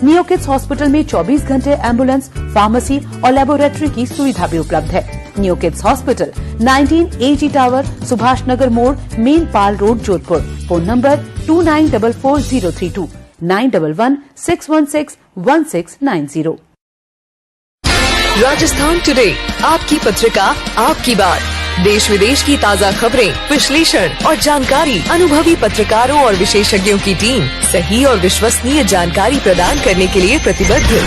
Neokids hospital में 24 घंटे एम्बुलेंस, फार्मेसी और लेबोरेटरी की सुविधा भी उपलब्ध है। Neokids hospital 19 AG tower, Subhash Nagar मोड़, main Pal road, Jodhpur. Phone number 29440329 9116161690। Rajasthan today, आपकी पत्रिका, आपकी बात। देश विदेश की ताज़ा खबरें, विश्लेषण और जानकारी, अनुभवी पत्रकारों और विशेषज्ञों की टीम सही और विश्वसनीय जानकारी प्रदान करने के लिए प्रतिबद्ध।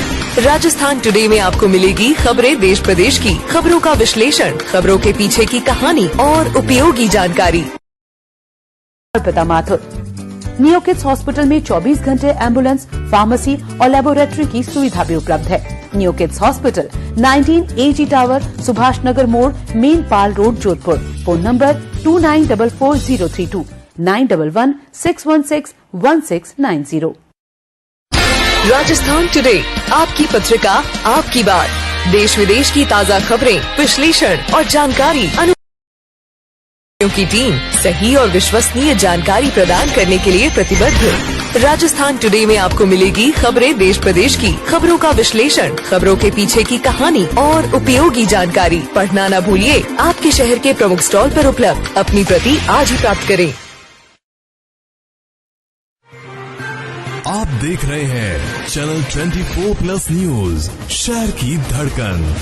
राजस्थान टुडे में आपको मिलेगी खबरें देश प्रदेश की, खबरों का विश्लेषण, खबरों के पीछे की कहानी और उपयोगी जानकारी। अर्पिता माथुर। नियोकिड्स हॉस्पिटल में 24 घंटे एम्बुलेंस, फार्मेसी और लेबोरेटरी की सुविधा भी उपलब्ध है। Neokids hospital 19 AG tower, Subhash Nagar मोड़, main Pal road, Jodhpur. Phone number 29440329 9116161690। Rajasthan today, आपकी पत्रिका, आपकी बात। देश विदेश की ताज़ा खबरें, विश्लेषण और जानकारी, की टीम सही और विश्वसनीय जानकारी प्रदान करने के लिए प्रतिबद्ध। राजस्थान टुडे में आपको मिलेगी खबरें देश प्रदेश की, खबरों का विश्लेषण, खबरों के पीछे की कहानी और उपयोगी जानकारी। पढ़ना न भूलिए, आपके शहर के प्रमुख स्टॉल पर उपलब्ध। अपनी प्रति आज ही प्राप्त करें। आप देख रहे हैं चैनल 24+ न्यूज, शहर की धड़कन।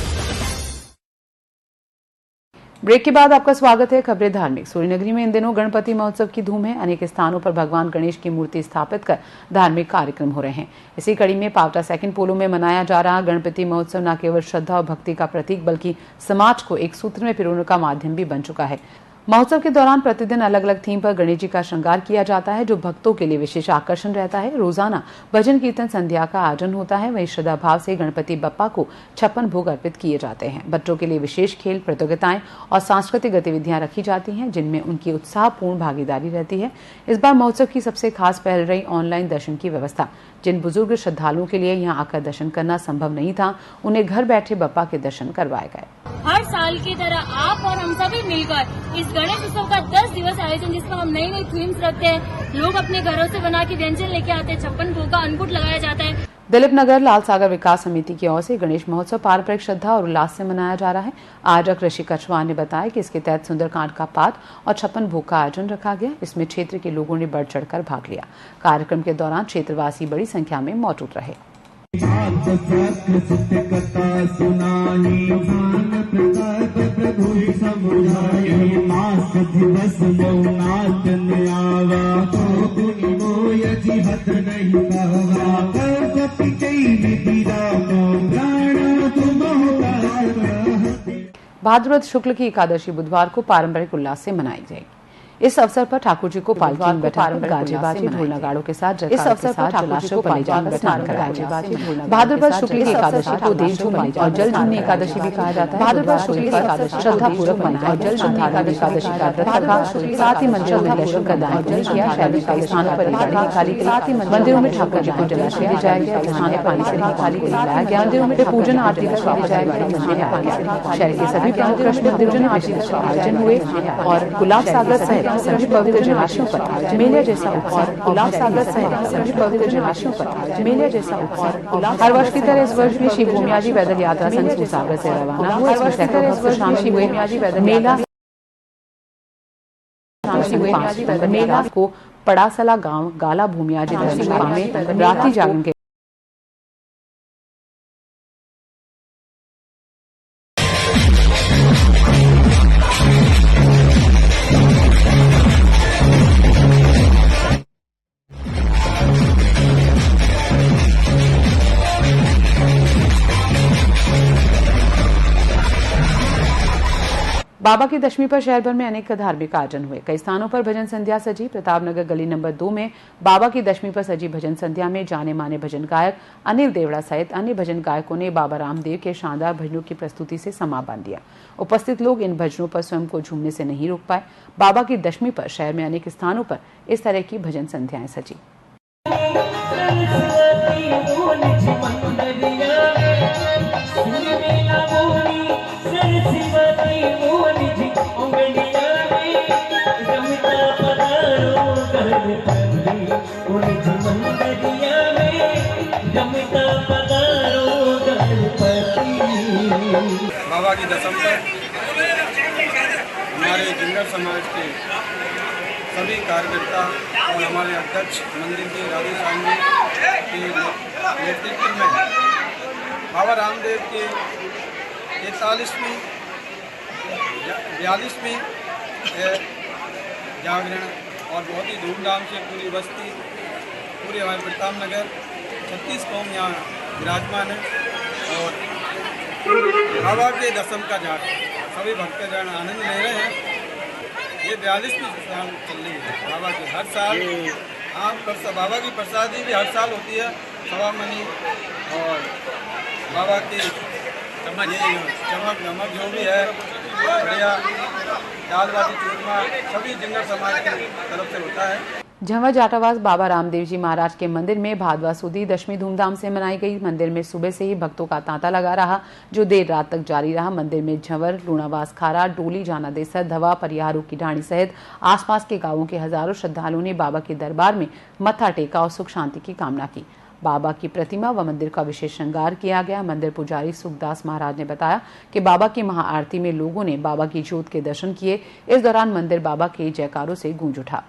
ब्रेक के बाद आपका स्वागत है। खबरें धार्मिक। सूर्यनगरी में इन दिनों गणपति महोत्सव की धूम है। अनेक स्थानों पर भगवान गणेश की मूर्ति स्थापित कर धार्मिक कार्यक्रम हो रहे हैं। इसी कड़ी में पावटा सेकंड पोलो में मनाया जा रहा गणपति महोत्सव न केवल श्रद्धा और भक्ति का प्रतीक बल्कि समाज को एक सूत्र में पिरोने का माध्यम भी बन चुका है। महोत्सव के दौरान प्रतिदिन अलग अलग थीम पर गणेश जी का श्रृंगार किया जाता है, जो भक्तों के लिए विशेष आकर्षण रहता है। रोजाना भजन कीर्तन संध्या का आयोजन होता है। वहीं श्रद्धा भाव से गणपति बप्पा को 56 भोग अर्पित किए जाते हैं। बच्चों के लिए विशेष खेल प्रतियोगिताएं और सांस्कृतिक गतिविधियां रखी जाती हैं, जिनमें उनकी उत्साहपूर्ण भागीदारी रहती है। इस बार महोत्सव की सबसे खास पहल रही ऑनलाइन दर्शन की व्यवस्था। जिन बुजुर्ग श्रद्धालुओं के लिए यहां आकर दर्शन करना संभव नहीं था, उन्हें घर बैठे बप्पा के दर्शन करवाए गए। हर साल की तरह आप और हम सभी मिलकर इस गणेश उत्सव का 10 दिवस आयोजन, जिसमें हम नई नई थीम्स रखते हैं, लोग अपने घरों से बना के व्यंजन लेके आते हैं, 56 भोग का अन्नकूट लगाया जाता है। दिलीप नगर लाल सागर विकास समिति की ओर से गणेश महोत्सव पारंपरिक श्रद्धा और उल्लास से मनाया जा रहा है। आयोजक ऋषि कछवान ने बताया कि इसके तहत सुंदरकांड का पाठ और 56 भोग का आयोजन रखा गया। इसमें क्षेत्र के लोगों ने बढ़ चढ़कर भाग लिया। कार्यक्रम के दौरान क्षेत्रवासी बड़ी संख्या में मौजूद रहे। भाद्रपद शुक्ल की एकादशी बुधवार को पारंपरिक उल्लास से मनाई जाएगी। इस अवसर पर ठाकुर जी को पालकी में बैठाकर गाजे बाजे ढोल नगाड़ों के साथ इस अवसर पर जलाशय पर ले जाकर स्नान कराया गया। भाद्रपद शुक्ल की एकादशी को देव झूमनी और जल झूमनी एकादशी भी कहा जाता है। भाद्रपद शुक्ल की एकादशी श्रद्धा पूर्वक मनाया और जल झूमनी एकादशी का व्रत रखा। साथ ही मंदिरों में दर्शन का दान किया। शैली के स्थानों पर गाड़ी निकाली गई। साथ ही मंदिरों में ठाकुर जी को जलाशय ले जाया गया, जहाँ पानी से निकाली गई लाया गया। मंदिरों में पूजन आरती का स्वागत जाया गया। शहर के सभी प्रमुख कृष्ण मंदिरों में आरती का आयोजन हुए और गुलाब सागर सहित सभी पवित्र जलाशयों पर मेले जैसा और गुलाब सागर सहित सभी पवित्र जलाशयों पर मेले जैसा और हर वर्ष की तरह इस वर्ष भी श्री भूमियाजी पैदल यात्रा संघ सागर से रवाना हुआ। हर वर्ष की तरह इस वर्ष श्री भूमियाजी पैदल मेला मेला को पड़ासला गांव गाला भूमियाजी दरगाह में रात्रि जागरण के बाबा की दशमी पर शहर भर में अनेक धार्मिक आयोजन हुए। कई स्थानों पर भजन संध्या सजी। प्रतापनगर गली नंबर 2 में बाबा की दशमी पर सजी भजन संध्या में जाने माने भजन गायक अनिल देवड़ा सहित अन्य भजन गायकों ने बाबा रामदेव के शानदार भजनों की प्रस्तुति से समा बांध दिया। उपस्थित लोग इन भजनों पर स्वयं को झूमने से नहीं रोक पाए। बाबा की दशमी पर शहर में अनेक स्थानों पर इस तरह की भजन संध्याएं सजी। बाबा की दशम पर हमारे जिंगर समाज के सभी कार्यकर्ता और हमारे अध्यक्ष मंदिर के राधे स्वामी के नेतृत्व में बाबा रामदेव के 42वीं जागरण और बहुत ही धूमधाम से पूरी बस्ती पूरे हमारे प्रतापनगर 36 कौम यहाँ विराजमान है और बाबा के दशम का जागरण सभी भक्तजन आनंद ले रहे हैं। ये 42वीं साल चल रही है बाबा की। हर साल बाबा की प्रसादी भी हर साल होती है। सवा मनी और बाबा की चमक नमक जो भी है बढ़िया दाल बाटी चूरमा सभी जिंगर समाज की तरफ से होता है। झंवर जाटावास बाबा रामदेव जी महाराज के मंदिर में भादवा सुदी दशमी धूमधाम से मनाई गई। मंदिर में सुबह से ही भक्तों का तांता लगा रहा जो देर रात तक जारी रहा। मंदिर में झंवर, लूणावास खारा, डोली, जाना देसर, धवा, परियारू की ढाणी सहित आसपास के गांवों के हजारों श्रद्धालुओं ने बाबा के दरबार में मत्था टेका और सुख शांति की कामना की। बाबा की प्रतिमा व मंदिर का विशेष श्रृंगार किया गया। मंदिर पुजारी सुखदास महाराज ने बताया कि बाबा की महाआरती में लोगों ने बाबा की ज्योत के दर्शन किए। इस दौरान मंदिर बाबा के जयकारों से गूंज उठा।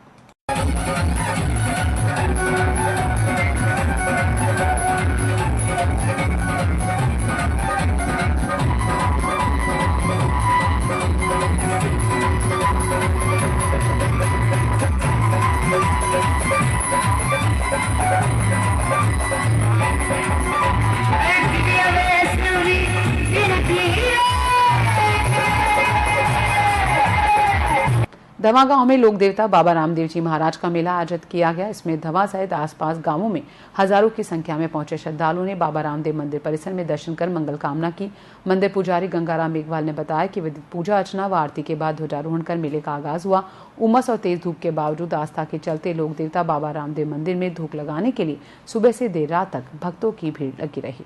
धवा गांव में लोक देवता बाबा रामदेव जी महाराज का मेला आयोजित किया गया। इसमें धवा सहित आसपास गांवों में हजारों की संख्या में पहुंचे श्रद्धालुओं ने बाबा रामदेव मंदिर परिसर में दर्शन कर मंगल कामना की। मंदिर पुजारी गंगाराम मेघवाल ने बताया कि विधिक पूजा अर्चना व आरती के बाद ध्वजारोहण कर मेले का आगाज हुआ। उमस और तेज धूप के बावजूद आस्था के चलते लोक देवता बाबा रामदेव मंदिर में धूप लगाने के लिए सुबह से देर रात तक भक्तों की भीड़ लगी रही।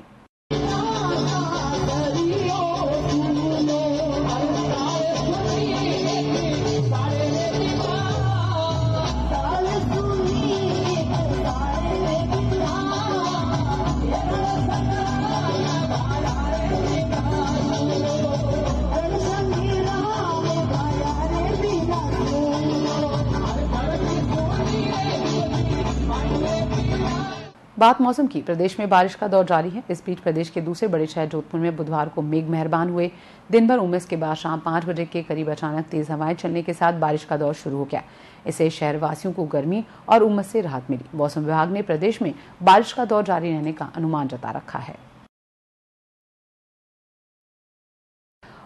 बात मौसम की। प्रदेश में बारिश का दौर जारी है। इस बीच प्रदेश के दूसरे बड़े शहर जोधपुर में बुधवार को मेघ मेहरबान हुए। दिन भर उमस के बाद शाम 5 बजे के करीब अचानक तेज हवाएं चलने के साथ बारिश का दौर शुरू हो गया। इससे शहरवासियों को गर्मी और उमस से राहत मिली। मौसम विभाग ने प्रदेश में बारिश का दौर जारी रहने का अनुमान जता रखा है।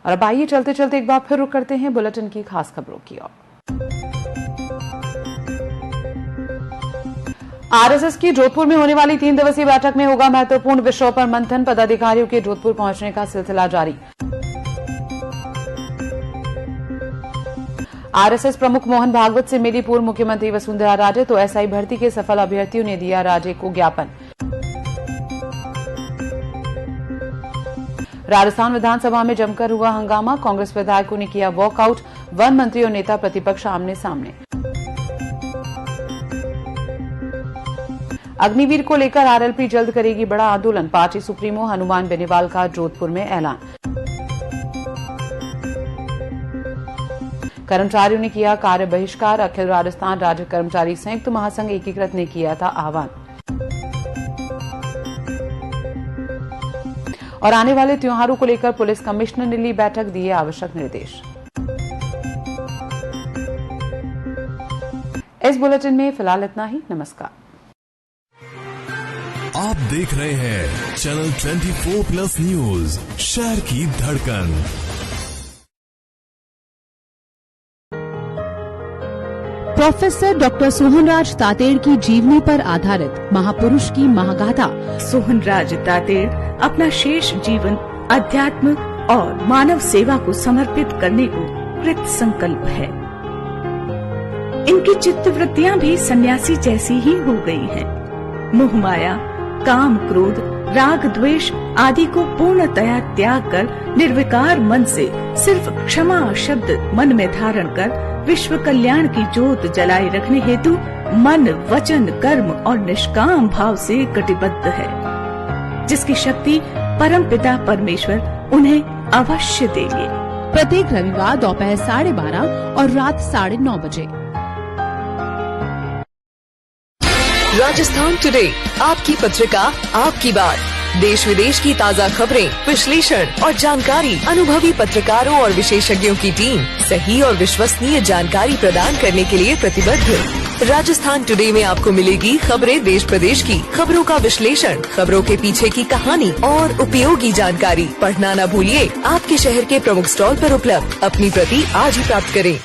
और अब आइए चलते चलते एक बार फिर रुक करते हैं बुलेटिन की खास खबरों की ओर। आरएसएस की जोधपुर में होने वाली 3 दिवसीय बैठक में होगा महत्वपूर्ण विषयों पर मंथन। पदाधिकारियों के जोधपुर पहुंचने का सिलसिला जारी। आरएसएस प्रमुख मोहन भागवत से मिली पूर्व मुख्यमंत्री वसुंधरा राजे, तो एसआई भर्ती के सफल अभ्यर्थियों ने दिया राजे को ज्ञापन। राजस्थान विधानसभा में जमकर हुआ हंगामा, कांग्रेस विधायकों ने किया वॉकआउट, वन मंत्री और नेता प्रतिपक्ष आमने सामने। अग्निवीर को लेकर आरएलपी जल्द करेगी बड़ा आंदोलन, पार्टी सुप्रीमो हनुमान बेनीवाल का जोधपुर में ऐलान। कर्मचारियों ने किया कार्य बहिष्कार, अखिल राजस्थान राज्य कर्मचारी संयुक्त महासंघ एकीकृत ने किया था आह्वान। और आने वाले त्योहारों को लेकर पुलिस कमिश्नर ने ली बैठक, दिए आवश्यक निर्देश। इस बुलेटिन में फिलहाल इतना ही। नमस्कार। आप देख रहे हैं चैनल 24+ न्यूज, शहर की धड़कन। प्रोफेसर डॉक्टर सोहनराज तातेड़ की जीवनी पर आधारित महापुरुष की महागाथा। सोहनराज तातेड़ अपना शेष जीवन अध्यात्म और मानव सेवा को समर्पित करने को कृत संकल्प है। इनकी चित्तवृत्तियां भी सन्यासी जैसी ही हो गई हैं। मोह माया, काम, क्रोध, राग, द्वेष आदि को पूर्णतया त्याग कर निर्विकार मन से सिर्फ क्षमा शब्द मन में धारण कर विश्व कल्याण की ज्योत जलाए रखने हेतु मन, वचन, कर्म और निष्काम भाव से कटिबद्ध है, जिसकी शक्ति परमपिता परमेश्वर उन्हें अवश्य देंगे। प्रत्येक रविवार दोपहर 12:30 और रात 9:30 बजे। राजस्थान टुडे, आपकी पत्रिका, आपकी बात। देश विदेश की ताज़ा खबरें, विश्लेषण और जानकारी, अनुभवी पत्रकारों और विशेषज्ञों की टीम सही और विश्वसनीय जानकारी प्रदान करने के लिए प्रतिबद्ध। राजस्थान टुडे में आपको मिलेगी खबरें देश प्रदेश की, खबरों का विश्लेषण, खबरों के पीछे की कहानी और उपयोगी जानकारी। पढ़ना न भूलिए, आपके शहर के प्रमुख स्टॉल पर उपलब्ध। अपनी प्रति आज ही प्राप्त करें।